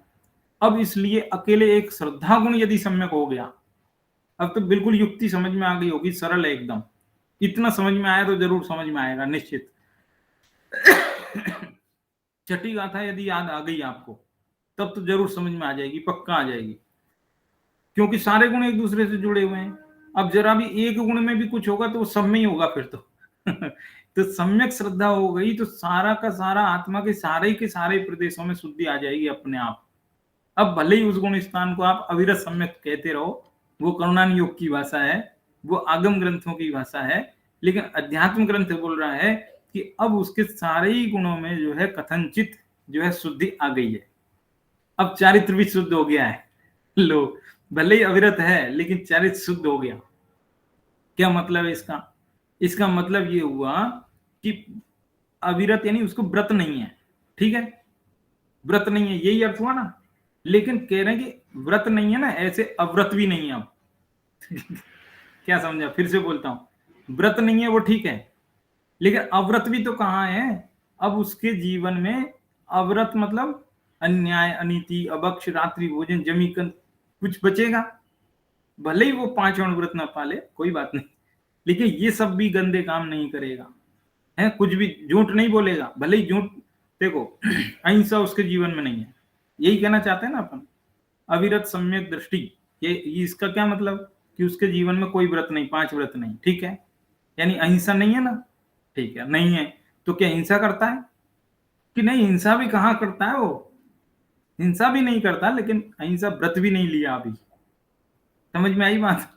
अब इसलिए अकेले एक श्रद्धा गुण यदि सम्यक हो गया, अब तो बिल्कुल युक्ति समझ में आ गई होगी, सरल है एकदम। इतना समझ में आया तो जरूर समझ में आएगा निश्चित। छठी गाथा यदि याद आ गई आपको, तब तो जरूर समझ में आ जाएगी, पक्का आ जाएगी, क्योंकि सारे गुण एक दूसरे से जुड़े हुए हैं। अब जरा भी एक गुण में भी कुछ होगा तो वो सब में ही होगा फिर तो। तो सम्यक श्रद्धा हो गई तो सारा का सारा आत्मा के सारे प्रदेशों में शुद्धि आ जाएगी अपने आप। अब भले ही उस गुण स्थान को आप अविरत सम्यक कहते रहो, वो करुणान योग की भाषा है, वो आगम ग्रंथों की भाषा है, लेकिन अध्यात्म ग्रंथ बोल रहा है कि अब उसके सारे ही गुणों में जो है कथनचित जो है शुद्धि आ गई है। अब चारित्र भी शुद्ध हो गया है। लो, भले ही अविरत है लेकिन चारित्र शुद्ध हो गया। क्या मतलब है इसका? इसका मतलब ये हुआ कि अविरत यानी उसको व्रत नहीं है, ठीक है, व्रत नहीं है, यही अर्थ हुआ ना। लेकिन कह रहे हैं कि व्रत नहीं है ना, ऐसे अव्रत भी नहीं है। अब क्या समझा? फिर से बोलता हूं, व्रत नहीं है वो ठीक है, लेकिन अव्रत भी तो कहां है। अब उसके जीवन में अव्रत मतलब अन्याय, अनीति, अभक्ष, रात्रि भोजन, जमीकन, कुछ बचेगा। भले ही वो 5 व्रत ना पाले, कोई बात नहीं, लेकिन ये सब भी गंदे काम नहीं करेगा, है, कुछ भी झूठ नहीं बोलेगा। भले ही झूठ, देखो अहिंसा उसके जीवन में नहीं है, यही कहना चाहते हैं ना अपन। अविरत सम्यक दृष्टि, ये इसका क्या मतलब कि उसके जीवन में कोई व्रत नहीं, 5 व्रत नहीं, ठीक है, यानी अहिंसा नहीं है ना, ठीक है, नहीं है। तो क्या हिंसा करता है कि नहीं? हिंसा भी कहां करता है वो, हिंसा भी नहीं करता, लेकिन अहिंसा व्रत भी नहीं लिया अभी। समझ में आई बात?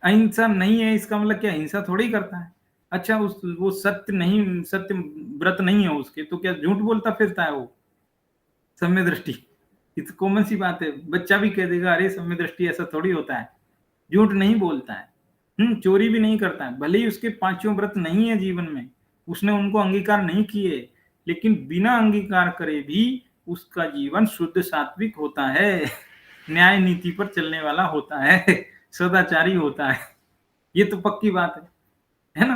अहिंसा नहीं है इसका मतलब क्या हिंसा थोड़ी करता है। अच्छा, उस वो सत्य नहीं, सत्य व्रत नहीं है उसके, तो क्या झूठ बोलता फिरता है वो? सम्य दृष्टि, ये तो कॉमन सी बात है, बच्चा भी कह देगा अरे सम्य दृष्टि ऐसा थोड़ी होता है। झूठ नहीं बोलता है, चोरी भी नहीं करता है, भले ही उसके 5 व्रत नहीं है जीवन में, उसने उनको अंगीकार नहीं किए, लेकिन बिना अंगीकार करे भी उसका जीवन शुद्ध सात्विक होता है, न्याय नीति पर चलने वाला होता है, सदाचारी होता है। ये तो पक्की बात है ना?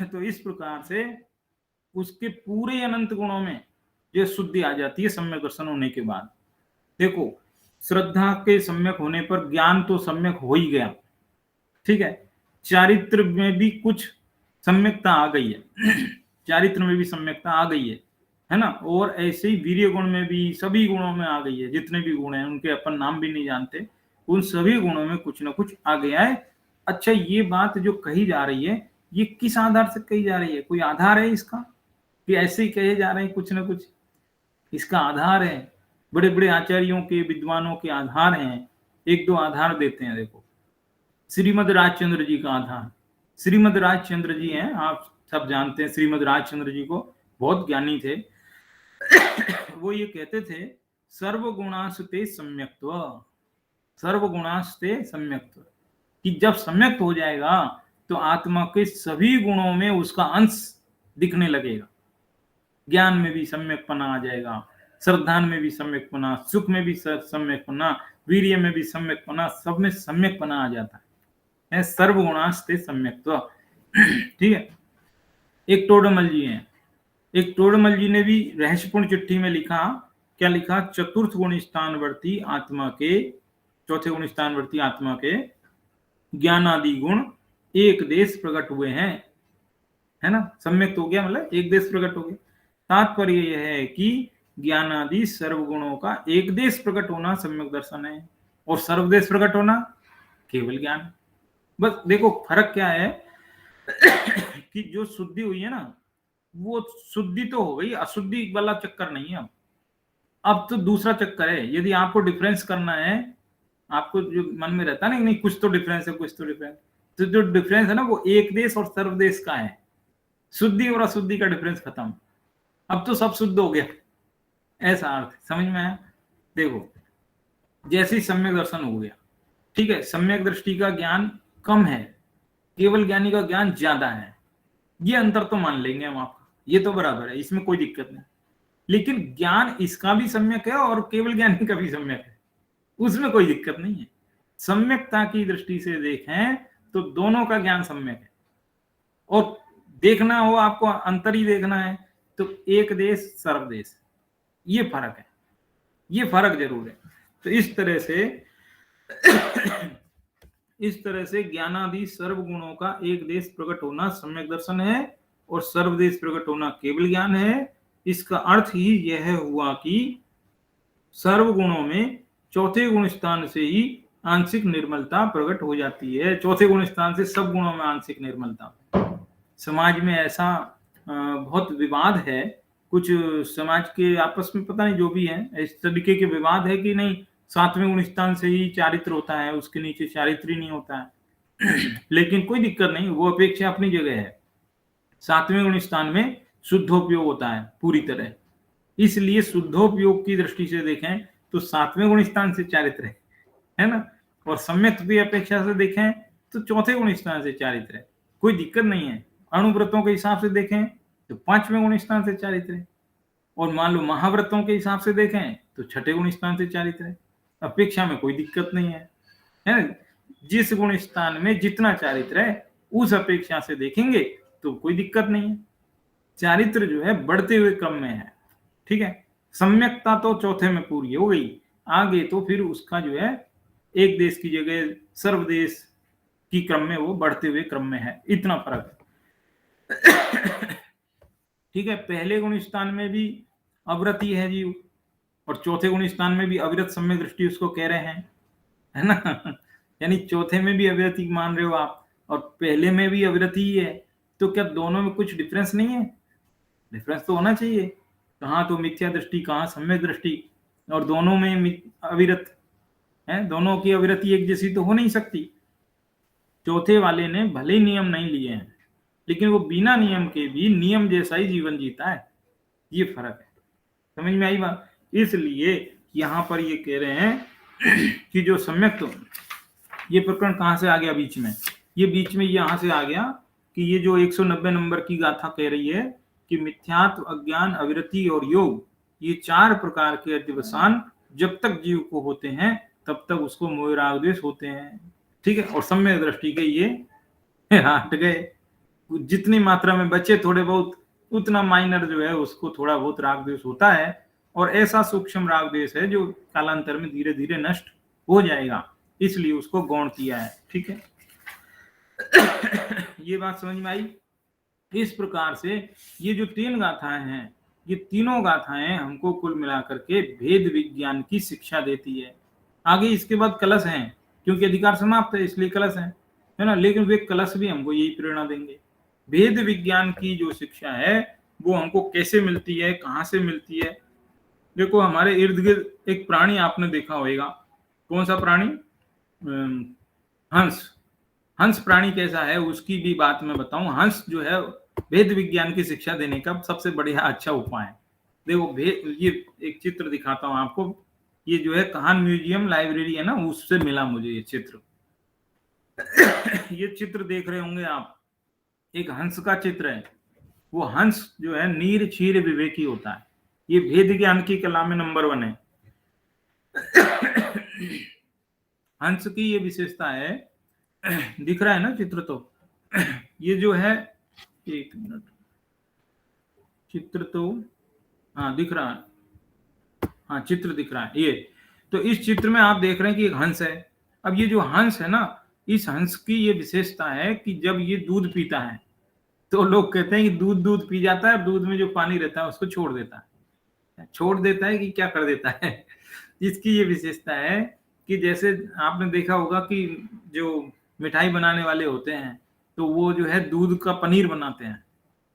तो इस प्रकार से उसके पूरे अनंत गुणों में जो शुद्धि आ जाती है सम्यक दर्शन होने के बाद। देखो, श्रद्धा के सम्यक होने पर ज्ञान तो सम्यक हो ही गया, ठीक है, चारित्र में भी कुछ सम्यकता आ गई है, चारित्र में भी सम्यकता आ गई है ना? और ऐसे ही वीर्य गुण में भी, सभी गुणों में आ गई है, जितने भी गुण हैं उनके अपन नाम भी नहीं जानते, उन सभी गुणों में कुछ ना कुछ आ गया है। अच्छा, ये बात जो कही जा रही है, ये किस आधार से कही जा रही है? कोई आधार है इसका कि ऐसे ही कहे जा रहे हैं कुछ ना कुछ? इसका आधार है, बड़े बड़े आचार्यों के, विद्वानों के आधार हैं। एक दो आधार देते हैं, देखो, श्रीमद राजचंद्र जी का आधार, श्रीमद राजचंद्र जी हैं, आप सब जानते हैं श्रीमद राजचंद्र जी को, बहुत ज्ञानी थे। वो ये कहते थे, सर्वगुणास्ते सम्यक्त्व, सर्वगुणास्ते सम्यक्त्व, कि जब सम्यक्त हो जाएगा तो आत्मा के सभी गुणों में उसका अंश दिखने लगेगा। ज्ञान में भी सम्यकपना आ जाएगा, श्रद्धा में भी सम्यकपना, सुख में भी सम्यकपना, वीर्य में भी सम्यकपना, सब में सम्यकपना आ जाता है, सर्वगुणास्ते सम्यक्त्व। ठीक है। एक टोडरमल जी हैं, एक टोडरमल जी ने भी रहस्यपूर्ण चिट्ठी में लिखा, क्या लिखा? चतुर्थ गुण स्थानवर्ती आत्मा के, चौथे गुण स्थानवर्ती आत्मा के ज्ञानादि गुण एक देश प्रकट हुए हैं, है ना? सम्यक हो गया मतलब एक देश प्रकट हो गया। तात्पर्य यह है कि ज्ञानादि सर्वगुणों का एक देश प्रकट होना सम्यक दर्शन है, और सर्वदेश प्रकट होना केवल ज्ञान। बस देखो फर्क क्या है कि जो शुद्धि हुई है ना, वो शुद्धि तो हो गई, अशुद्धि वाला चक्कर नहीं है। अब तो दूसरा चक्कर है, यदि आपको डिफरेंस करना है, आपको जो मन में रहता है ना, नहीं कुछ तो डिफरेंस है, कुछ तो डिफरेंस, तो जो डिफरेंस है ना वो एक देश और सर्वदेश का है, शुद्धि और अशुद्धि का डिफरेंस खत्म। अब तो सब शुद्ध हो गया, ऐसा अर्थ समझ में आया? देखो, जैसे ही सम्यक दर्शन हो गया, ठीक है, सम्यक दृष्टि का ज्ञान कम है, केवल ज्ञानी का ज्ञान ज्यादा है, ये अंतर तो मान लेंगे हम आपका, ये तो बराबर है, इसमें कोई दिक्कत नहीं। लेकिन ज्ञान इसका भी सम्यक है और केवल ज्ञानी का भी सम्यक है, उसमें कोई दिक्कत नहीं है। सम्यकता की दृष्टि से देखें तो दोनों का ज्ञान सम्यक है, और देखना हो आपको अंतर ही देखना है तो एक देश सर्वदेश, ये फर्क है, ये फर्क जरूर है। तो इस तरह से ज्ञानादि सर्व गुणों का एक देश प्रकट होना सम्यक दर्शन है, और सर्वदेश प्रकट होना केवल ज्ञान है। इसका अर्थ ही यह हुआ कि सर्व गुणों में चौथे गुण स्थान से ही आंशिक निर्मलता प्रकट हो जाती है, चौथे गुण स्थान से सब गुणों में आंशिक निर्मलता। समाज में ऐसा बहुत विवाद है, कुछ समाज के आपस में पता नहीं जो भी है, इस तरीके के विवाद है कि नहीं 7वें गुण स्थान से ही चारित्र होता है, उसके नीचे चारित्र ही नहीं होता है। लेकिन कोई दिक्कत नहीं, वो अपेक्षा अपनी जगह है। 7वें गुण स्थान में शुद्धोपयोग होता है पूरी तरह, इसलिए शुद्धोपयोग की दृष्टि से देखें तो 7वें गुण स्थान से चारित्र है ना, और सम्यक्त की अपेक्षा से देखें तो चौथे गुण स्थान से चारित्र है, कोई दिक्कत नहीं है। अणुव्रतों के हिसाब से देखें तो 5वें गुण स्थान से चारित्र है, और मान लो महाव्रतों के हिसाब से देखें तो 6ठे गुण स्थान से चारित्र है। अपेक्षा में कोई दिक्कत नहीं है ना। जिस गुण स्थान में जितना चारित्र है उस अपेक्षा से देखेंगे तो कोई दिक्कत नहीं है। चारित्र जो है बढ़ते हुए क्रम में है, ठीक है। सम्यकता तो चौथे में पूरी हो गई, आगे तो फिर उसका जो है एक देश की जगह सर्वदेश की क्रम में वो बढ़ते हुए क्रम में है, इतना फर्क है। ठीक है, पहले गुण स्थान में भी अवृति है जी, और चौथे गुण स्थान में भी अविरत सम्यक दृष्टि उसको कह रहे हैं, है ना। यानी चौथे में भी अविरति मान रहे हो आप, और पहले में भी अविरति ही है, तो क्या दोनों में कुछ डिफरेंस नहीं है? डिफरेंस तो होना चाहिए, कहाँ तो मिथ्या दृष्टि, कहाँ सम्यक दृष्टि, और दोनों में अविरत है, दोनों की अविरति एक जैसी तो हो नहीं सकती। चौथे वाले ने भले ही नियम नहीं लिए हैं, लेकिन वो बिना नियम के भी नियम जैसा ही जीवन जीता है, ये फर्क है। समझ में आई बात? इसलिए यहां पर ये कह रहे हैं कि जो सम्यक, तो ये प्रकरण कहां से आ गया बीच में? ये बीच में यहां से आ गया कि ये जो 190 नंबर की गाथा कह रही है कि मिथ्यात्व, अज्ञान, अविरति और योग, ये 4 प्रकार के अध्यवसान जब तक जीव को होते हैं तब तक उसको मोह राग द्वेष होते हैं, ठीक है। और सम्यक दृष्टि के ये हट गए, जितनी मात्रा में बचे थोड़े बहुत, उतना माइनर जो है उसको थोड़ा बहुत राग द्वेष होता है, और ऐसा सूक्ष्म राग द्वेष है जो कालांतर में धीरे धीरे नष्ट हो जाएगा, इसलिए उसको गौण किया है, ठीक है। ये बात समझ में आई? इस प्रकार से ये जो 3 गाथाएं हैं, ये तीनों गाथाएं हमको कुल मिलाकर के भेद विज्ञान की शिक्षा देती है। आगे इसके बाद कलश हैं, क्योंकि अधिकार समाप्त है इसलिए कलश है ना, लेकिन वे कलश भी हमको यही प्रेरणा देंगे। भेद विज्ञान की जो शिक्षा है वो हमको कैसे मिलती है, कहाँ से मिलती है? देखो, हमारे इर्द गिर्द एक प्राणी आपने देखा होगा, कौन सा प्राणी? हंस। हंस प्राणी कैसा है उसकी भी बात मैं बताऊं। हंस जो है भेद विज्ञान की शिक्षा देने का सबसे बढ़िया अच्छा उपाय है। देखो, ये एक चित्र दिखाता हूं आपको, ये जो है कहान म्यूजियम लाइब्रेरी है ना, उससे मिला मुझे ये चित्र। ये चित्र देख रहे होंगे आप, एक हंस का चित्र है। वो हंस जो है नीर क्षीर विवेकी होता है, ये भेद ज्ञान की कला में नंबर 1 है। हंस की ये विशेषता है, दिख रहा है ना चित्र? तो ये जो है, एक मिनट, चित्र तो हाँ दिख रहा है, हाँ चित्र दिख रहा है ये। तो इस चित्र में आप देख रहे हैं कि एक हंस है। अब ये जो हंस है ना, इस हंस की ये विशेषता है कि जब ये दूध पीता है तो लोग कहते हैं कि दूध पी जाता है, दूध में जो पानी रहता है उसको छोड़ देता है कि क्या कर देता है। इसकी ये विशेषता है कि जैसे आपने देखा होगा कि जो मिठाई बनाने वाले होते हैं तो वो जो है दूध का पनीर बनाते हैं।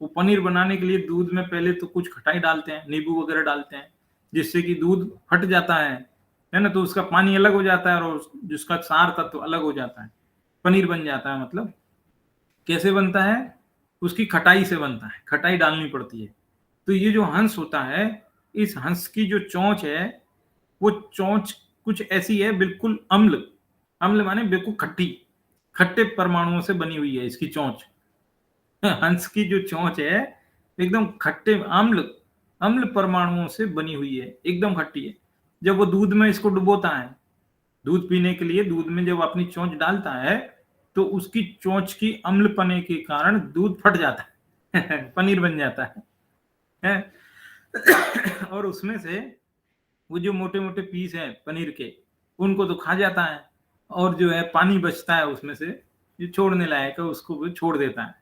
वो पनीर बनाने के लिए दूध में पहले तो कुछ खटाई डालते हैं, नींबू वगैरह डालते हैं, जिससे कि दूध फट जाता है ना, तो उसका पानी अलग हो जाता है और जिसका सार तत्व अलग हो जाता है, पनीर बन जाता है। मतलब कैसे बनता है? उसकी खटाई से बनता है, खटाई डालनी पड़ती है। तो ये जो हंस होता है, इस हंस की जो चोंच है, वो चोंच कुछ ऐसी है, बिल्कुल अम्ल, अम्ल माने बिल्कुल खट्टी, खट्टे परमाणुओं से बनी हुई है इसकी चोंच। हंस की जो चोंच है एकदम खट्टे अम्ल परमाणुओं से बनी हुई है, एकदम खट्टी है। जब वो दूध में इसको डुबोता है, दूध पीने के लिए दूध में जब अपनी चोंच डालता है तो उसकी चोंच की अम्ल पने के कारण दूध फट जाता है, पनीर बन जाता है। और उसमें से वो जो मोटे मोटे पीस है पनीर के, उनको तो खा जाता है, और जो है पानी बचता है उसमें से जो छोड़ने लायक है उसको भी छोड़ देता है,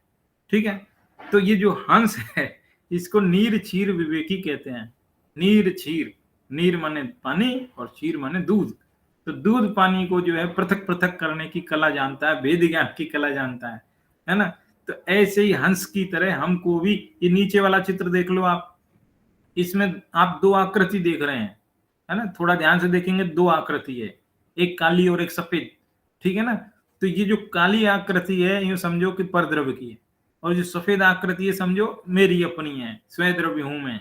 ठीक है। तो ये जो हंस है इसको नीर क्षीर विवेकी कहते हैं। नीर क्षीर, नीर माने पानी और क्षीर माने दूध। तो दूध पानी को जो है पृथक पृथक करने की कला जानता है, वेद ज्ञान की कला जानता है ना। तो ऐसे ही हंस की तरह हमको भी, ये नीचे वाला चित्र देख लो आप, इसमें आप 2 आकृति देख रहे हैं, है ना, थोड़ा ध्यान से देखेंगे 2 आकृति है, एक काली और एक सफेद, ठीक है ना। तो ये जो काली आकृति है यूं समझो कि परद्रव्य की है, और जो सफेद आकृति है समझो मेरी अपनी है, स्वद्रव्य हूं मैं,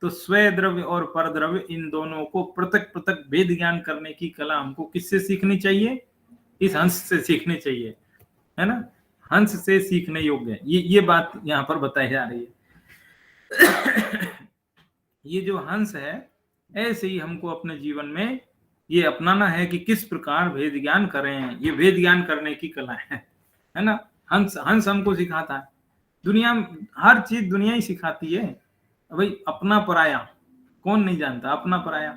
तो स्वय द्रव्य और पर द्रव्य इन दोनों को पृथक पृथक भेद ज्ञान करने की कला हमको किससे सीखनी चाहिए? इस हंस से सीखनी चाहिए, है ना? हंस से सीखने योग्य है। ये बात यहाँ पर बताई जा रही है। ये जो हंस है, ऐसे ही हमको अपने जीवन में ये अपनाना है कि किस प्रकार भेद ज्ञान करें। ये भेद ज्ञान करने की कला है ना? हंस हमको सिखाता है। दुनिया हर चीज दुनिया ही सिखाती है भाई। अपना पराया कौन नहीं जानता? अपना पराया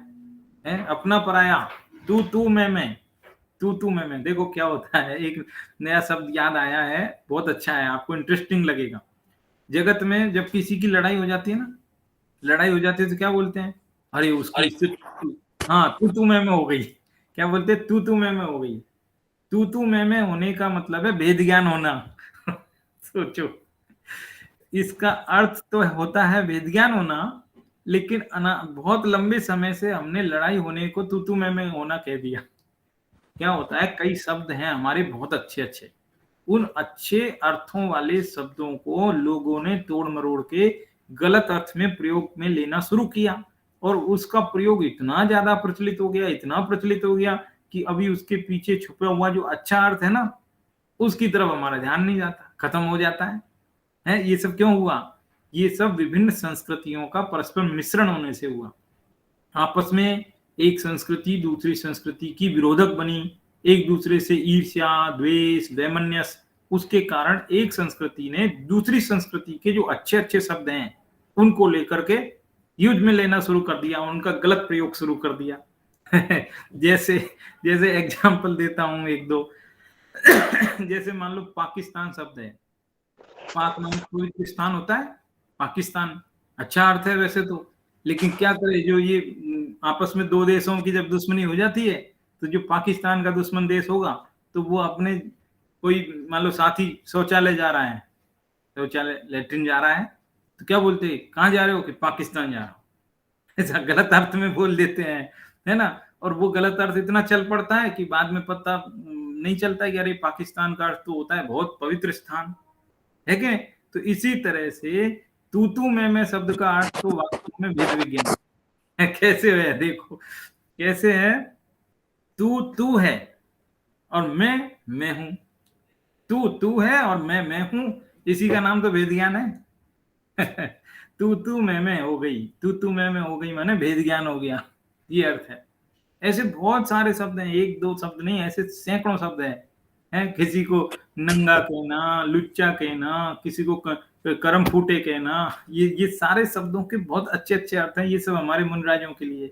है, अपना पराया, तू मैं, तू मैं। देखो क्या होता है, एक नया शब्द याद आया है, बहुत अच्छा है, आपको इंटरेस्टिंग लगेगा। जगत में जब किसी की लड़ाई हो जाती है ना, लड़ाई हो जाती है तो क्या बोलते हैं? अरे उसकी इससे, हाँ, तू मैं हो गई। क्या बोलते हैं? तू मैं हो गई। तू मैं होने का मतलब है भेद ज्ञान होना। सोचो, इसका अर्थ तो होता है भेद ज्ञान होना, लेकिन बहुत लंबे समय से हमने लड़ाई होने को तू मैं होना कह दिया। क्या होता है, कई शब्द हैं हमारे बहुत अच्छे अच्छे, उन अच्छे अर्थों वाले शब्दों को लोगों ने तोड़ मरोड़ के गलत अर्थ में प्रयोग में लेना शुरू किया, और उसका प्रयोग इतना ज्यादा प्रचलित हो गया, इतना प्रचलित हो गया कि अभी उसके पीछे छुपा हुआ जो अच्छा अर्थ है ना, उसकी तरफ हमारा ध्यान नहीं जाता, खत्म हो जाता है। ये सब क्यों हुआ? ये सब विभिन्न संस्कृतियों का परस्पर मिश्रण होने से हुआ। आपस में एक संस्कृति दूसरी संस्कृति की विरोधक बनी, एक दूसरे से ईर्ष्या, द्वेष, वैमनस्य, उसके कारण एक संस्कृति ने दूसरी संस्कृति के जो अच्छे अच्छे शब्द हैं उनको लेकर के यूज में लेना शुरू कर दिया, उनका गलत प्रयोग शुरू कर दिया। जैसे जैसे एग्जांपल देता हूं एक दो। जैसे मान लो पाकिस्तान शब्द है, पाक नाम पवित्र स्थान होता है, पाकिस्तान अच्छा अर्थ है वैसे तो, लेकिन क्या करे, जो ये आपस में दो देशों की जब दुश्मनी हो जाती है, तो जो पाकिस्तान का दुश्मन देश होगा तो वो अपने कोई मान लो साथी शौचालय जा रहा है, शौचालय लेटरिन जा रहा है, तो क्या बोलते हैं, कहाँ जा रहे हो? कि पाकिस्तान जा रहा हूँ। ऐसा गलत अर्थ में बोल देते हैं, है ना? और वो गलत अर्थ इतना चल पड़ता है कि बाद में पता नहीं चलता कि अरे पाकिस्तान का अर्थ तो होता है बहुत पवित्र स्थान, है क्या? तो इसी तरह से तू मैं शब्द का अर्थ तो वास्तव में भेद विज्ञान है। कैसे है देखो, कैसे है? तू है और मैं हूं, तू है और मैं हूं, इसी का नाम तो भेद ज्ञान है। तू मैं हो गई, तू मैं हो गई माने भेद ज्ञान हो गया, ये अर्थ है। ऐसे बहुत सारे शब्द हैं, एक दो शब्द नहीं, ऐसे सैकड़ों शब्द हैं। किसी को नंगा कहना, लुच्चा कहना, किसी को करम फूटे कहना, ये सारे शब्दों के बहुत अच्छे अच्छे अर्थ हैं। ये सब हमारे मुनराजों के लिए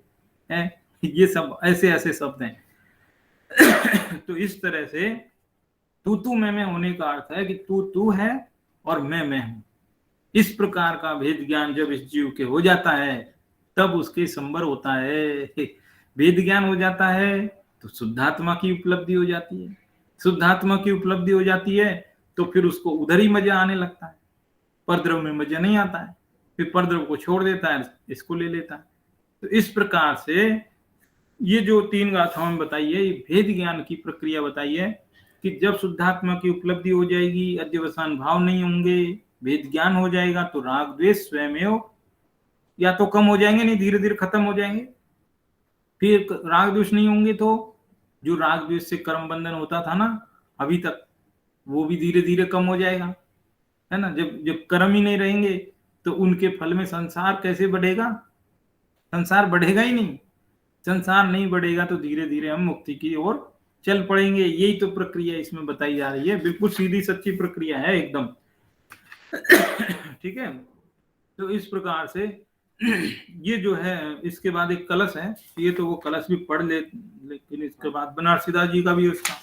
है, ये सब ऐसे ऐसे शब्द हैं। तो इस तरह से तू मैं होने का अर्थ है कि तू है और मैं हूं। इस प्रकार का भेद ज्ञान जब इस जीव के हो जाता है, तब उसके संबर होता है। भेद ज्ञान हो जाता है तो शुद्धात्मा की उपलब्धि हो जाती है। शुद्धात्मा की उपलब्धि हो जाती है तो फिर उसको उधर ही मजा आने लगता है, परद्रव में मजा नहीं आता है, फिर परद्रव को छोड़ देता है, इसको ले लेता है। तो इस प्रकार से ये जो तीन गाथाओं में बताई है, ये भेद ज्ञान की प्रक्रिया बताई है कि जब शुद्धात्मा की उपलब्धि हो जाएगी, अध्यवसान भाव नहीं होंगे, भेद ज्ञान हो जाएगा, तो राग द्वेष स्वयं या तो कम हो जाएंगे, नहीं धीरे धीरे खत्म हो जाएंगे। फिर राग द्वेष नहीं होंगे तो जो राग द्वेष से कर्म बंधन होता था ना अभी तक, वो भी धीरे धीरे कम हो जाएगा, है ना? जब जब कर्म ही नहीं रहेंगे तो उनके फल में संसार कैसे बढ़ेगा? संसार बढ़ेगा ही नहीं। संसार नहीं बढ़ेगा तो धीरे धीरे हम मुक्ति की ओर चल पड़ेंगे। यही तो प्रक्रिया इसमें बताई जा रही है, बिल्कुल सीधी सच्ची प्रक्रिया है एकदम। ठीक है, तो इस प्रकार से ये जो है, इसके बाद एक कलश है, ये तो वो कलश भी पढ़ ले, लेकिन इसके बाद बनारसीदास जी का भी उसका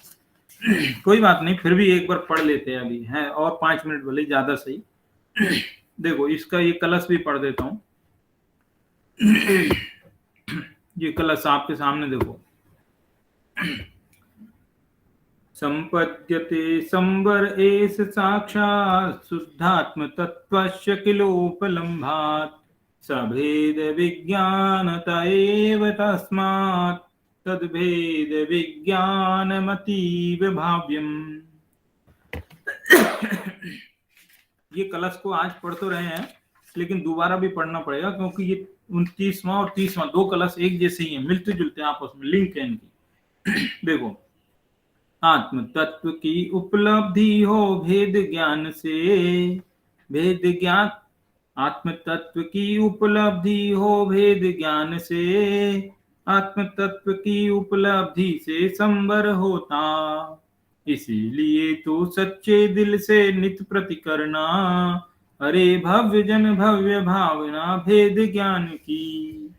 कोई बात नहीं, फिर भी एक बार पढ़ लेते हैं अभी, है और 5 मिनट भले ज्यादा सही। देखो इसका ये कलश भी पढ़ देता हूं। ये कलश आपके सामने देखो। संपद्यते संवर एष साक्षात् शुद्धात्म तत्त्वस्य किलोपलम्भात् सभेद विज्ञानत एव तस्मात् तद्भेद विज्ञानमतीव भाव्यम्। ये कलश को आज पढ़ तो रहे हैं, लेकिन दोबारा भी पढ़ना पड़ेगा क्योंकि ये 29वां और 30वां दो कलश एक जैसे ही हैं, मिलते जुलते हैं आपस में, लिंक है इनकी। देखो, आत्म तत्व की उपलब्धि हो भेद ज्ञान से, भेद ज्ञान, आत्म तत्व की उपलब्धि हो भेद ज्ञान से, आत्म तत्व की उपलब्धि से संवर होता, इसीलिए तो सच्चे दिल से नित प्रति करना, अरे भव्य जन भव्य भावना भेद ज्ञान की।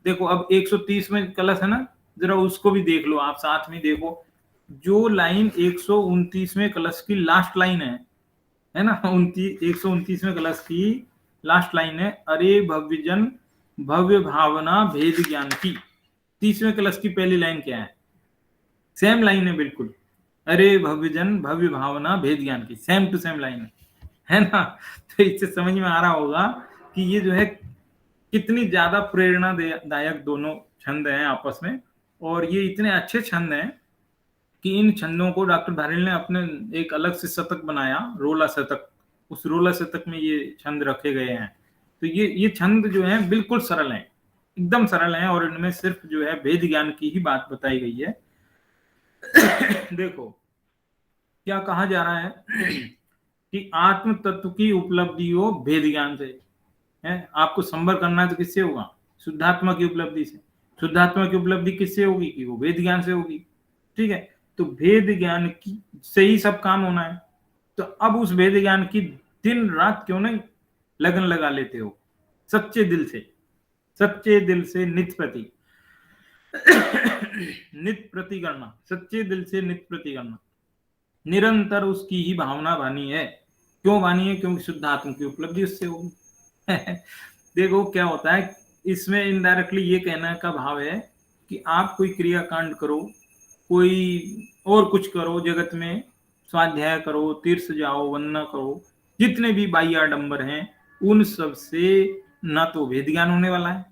देखो अब 130 में कलश है ना, जरा उसको भी देख लो आप, साथ में देखो, जो लाइन 129 में कलश की लास्ट लाइन है ना, 129 में कलश की लास्ट लाइन है, अरे भव्य जन भव्य भावना भेद ज्ञान की। 30वें कलश की पहली लाइन क्या है? सेम लाइन है बिल्कुल, अरे भव्य जन भव्य भावना भेद ज्ञान की, सेम टू सेम लाइन है ना। तो इससे समझ में आ रहा होगा कि ये जो है कितनी ज्यादा प्रेरणादायक दोनों छंद हैं आपस में, और ये इतने अच्छे छंद हैं कि इन छंदों को डॉक्टर धारिल ने अपने एक अलग से शतक बनाया, रोला शतक, उस रोला शतक में ये छंद रखे गए हैं। तो ये छंद जो है बिल्कुल सरल हैं, एकदम सरल हैं, और इनमें सिर्फ जो है भेद ज्ञान की ही बात बताई गई है। देखो क्या कहा जा रहा है कि आत्म तत्व की उपलब्धि हो भेद ज्ञान से, है आपको संवर करना है तो किससे होगा? शुद्धात्मा की उपलब्धि से। शुद्धात्मा की उपलब्धि किससे होगी? कि वो भेद ज्ञान से होगी। ठीक है, तो भेद ज्ञान की से ही सब काम होना है। तो अब उस भेद ज्ञान की दिन रात क्यों नहीं लगन लगा लेते हो, सच्चे दिल से, सच्चे दिल से नित प्रति नित प्रति करना, सच्चे दिल से नित प्रति करना, निरंतर उसकी ही भावना बानी है। क्यों बानी है? क्योंकि शुद्धात्मा की उपलब्धि उससे होगी। देखो क्या होता है इसमें, इनडायरेक्टली ये कहने का भाव है कि आप कोई क्रियाकांड करो, कोई और कुछ करो जगत में, स्वाध्याय करो, तीर्थ जाओ, वंदना करो, जितने भी बाह्य आडंबर हैं उन सब से न तो वेद ज्ञान होने वाला है,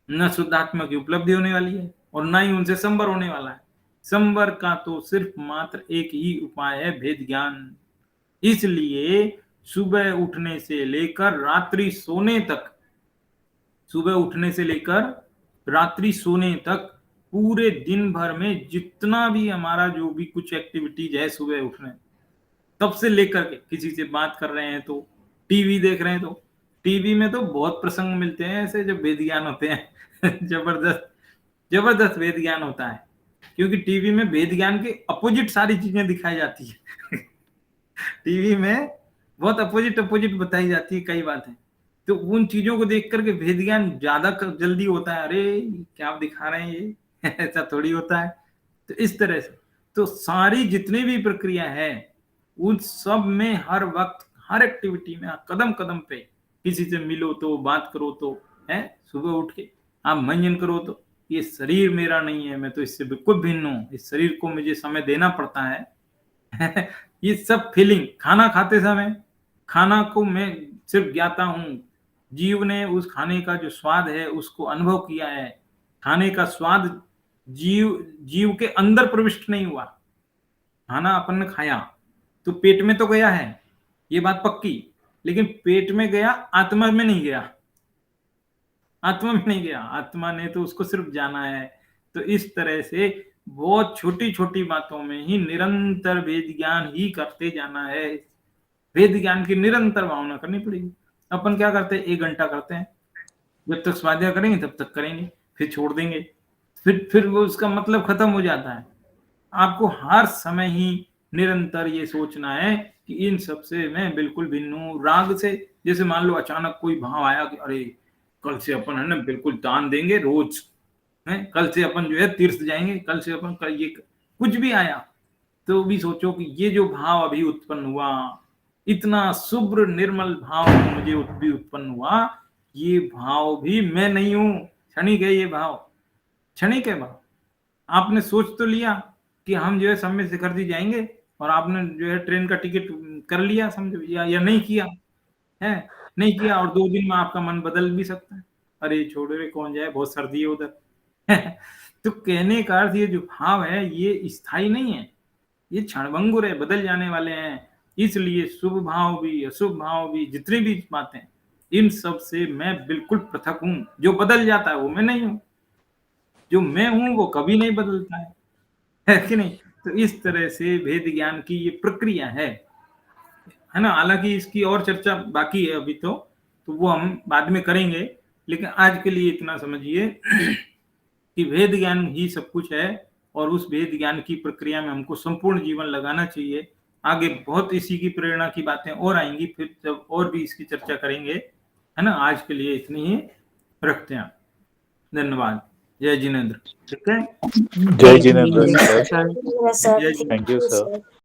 न शुद्धात्मा की उपलब्धि होने वाली है, और न ही उनसे संवर होने वाला है। संवर का तो सिर्फ मात्र एक ही उपाय है, भेद ज्ञान। इसलिए सुबह उठने से लेकर रात्रि सोने तक, सुबह उठने से लेकर रात्रि सोने तक, पूरे दिन भर में जितना भी हमारा जो भी कुछ एक्टिविटीज है, सुबह उठने तब से लेकर के, किसी से बात कर रहे हैं तो, टीवी देख रहे हैं तो, टीवी में तो बहुत प्रसंग मिलते हैं ऐसे जो वेद ज्ञान होते हैं। जबरदस्त जबरदस्त वेद ज्ञान होता है, क्योंकि टीवी में वेद ज्ञान के अपोजिट सारी चीजें दिखाई जाती है। टीवी में बहुत अपोजिट अपोजिट बताई जाती है कई बातें, तो उन चीजों को देख करके भेद ज्ञान ज्यादा जल्दी होता है, अरे क्या आप दिखा रहे हैं ये। ऐसा थोड़ी होता है। तो इस तरह से तो सारी जितनी भी प्रक्रिया है उन सब में हर वक्त हर एक्टिविटी में कदम कदम पे किसी से मिलो तो, बात करो तो, है सुबह उठ के आप मंजन करो तो, ये शरीर मेरा नहीं है, मैं तो इससे बिल्कुल भिन्न हूँ, इस शरीर को मुझे समय देना पड़ता है। ये सब फीलिंग, खाना खाते समय खाना को मैं सिर्फ ज्ञाता हूं, जीव ने उस खाने का जो स्वाद है उसको अनुभव किया है, खाने का स्वाद जीव जीव के अंदर प्रविष्ट नहीं हुआ। खाना अपन ने खाया तो पेट में तो गया है, ये बात पक्की, लेकिन पेट में गया, आत्मा में नहीं गया, आत्मा में नहीं गया, आत्मा ने तो उसको सिर्फ जाना है। तो इस तरह से बहुत छोटी छोटी बातों में ही निरंतर वेद ज्ञान ही करते जाना है, वेद ज्ञान की निरंतर भावना करनी पड़ेगी। अपन क्या करते हैं, 1 घंटा करते हैं, जब तक स्वाध्याय करेंगे तब तक करेंगे, फिर छोड़ देंगे, फिर वो उसका मतलब खत्म हो जाता है। आपको हर समय ही निरंतर ये सोचना है कि इन सब से मैं बिल्कुल भिन्न हूं। राग से, जैसे मान लो अचानक कोई भाव आया कि अरे कल से अपन है ना बिल्कुल दान देंगे रोज, है कल से अपन जो है तीर्थ जाएंगे, कल से अपन कल ये कुछ भी आया, तो भी सोचो कि ये जो भाव अभी उत्पन्न हुआ, इतना शुभ्र निर्मल भाव मुझे भी उत्पन्न हुआ, ये भाव भी मैं नहीं हूं, क्षणिक है ये भाव, क्षणिक है भाव। आपने सोच तो लिया कि हम जो है समय शिखर जी जाएंगे, और आपने जो है ट्रेन का टिकट कर लिया समझो, या नहीं किया है, नहीं किया, और 2 दिन में आपका मन बदल भी सकता है, अरे छोड़ो रे कौन जाए, बहुत सर्दी है उधर। तो कहने का अर्थ ये जो भाव है ये स्थायी नहीं है, ये क्षणभंगुर है, बदल जाने वाले हैं। इसलिए शुभ भाव भी अशुभ भाव भी जितनी भी बातें इन सब से मैं बिल्कुल पृथक हूँ। जो बदल जाता है वो मैं नहीं हूँ, जो मैं हूँ वो कभी नहीं बदलता है कि नहीं? तो इस तरह से भेद ज्ञान की ये प्रक्रिया है ना? हालाँकि इसकी और चर्चा बाकी है अभी तो वो हम बाद में करेंगे, लेकिन आज के लिए इतना समझिए कि भेद ज्ञान ही सब कुछ है और उस भेद ज्ञान की प्रक्रिया में हमको संपूर्ण जीवन लगाना चाहिए। आगे बहुत इसी की प्रेरणा की बातें और आएँगी, फिर जब और भी इसकी चर्चा करेंगे, है ना? आज के लिए इतनी ही रखते हैं। धन्यवाद। जय जिनेंद्र। ठीक है? जय Jinendra sir, sir thank you sir.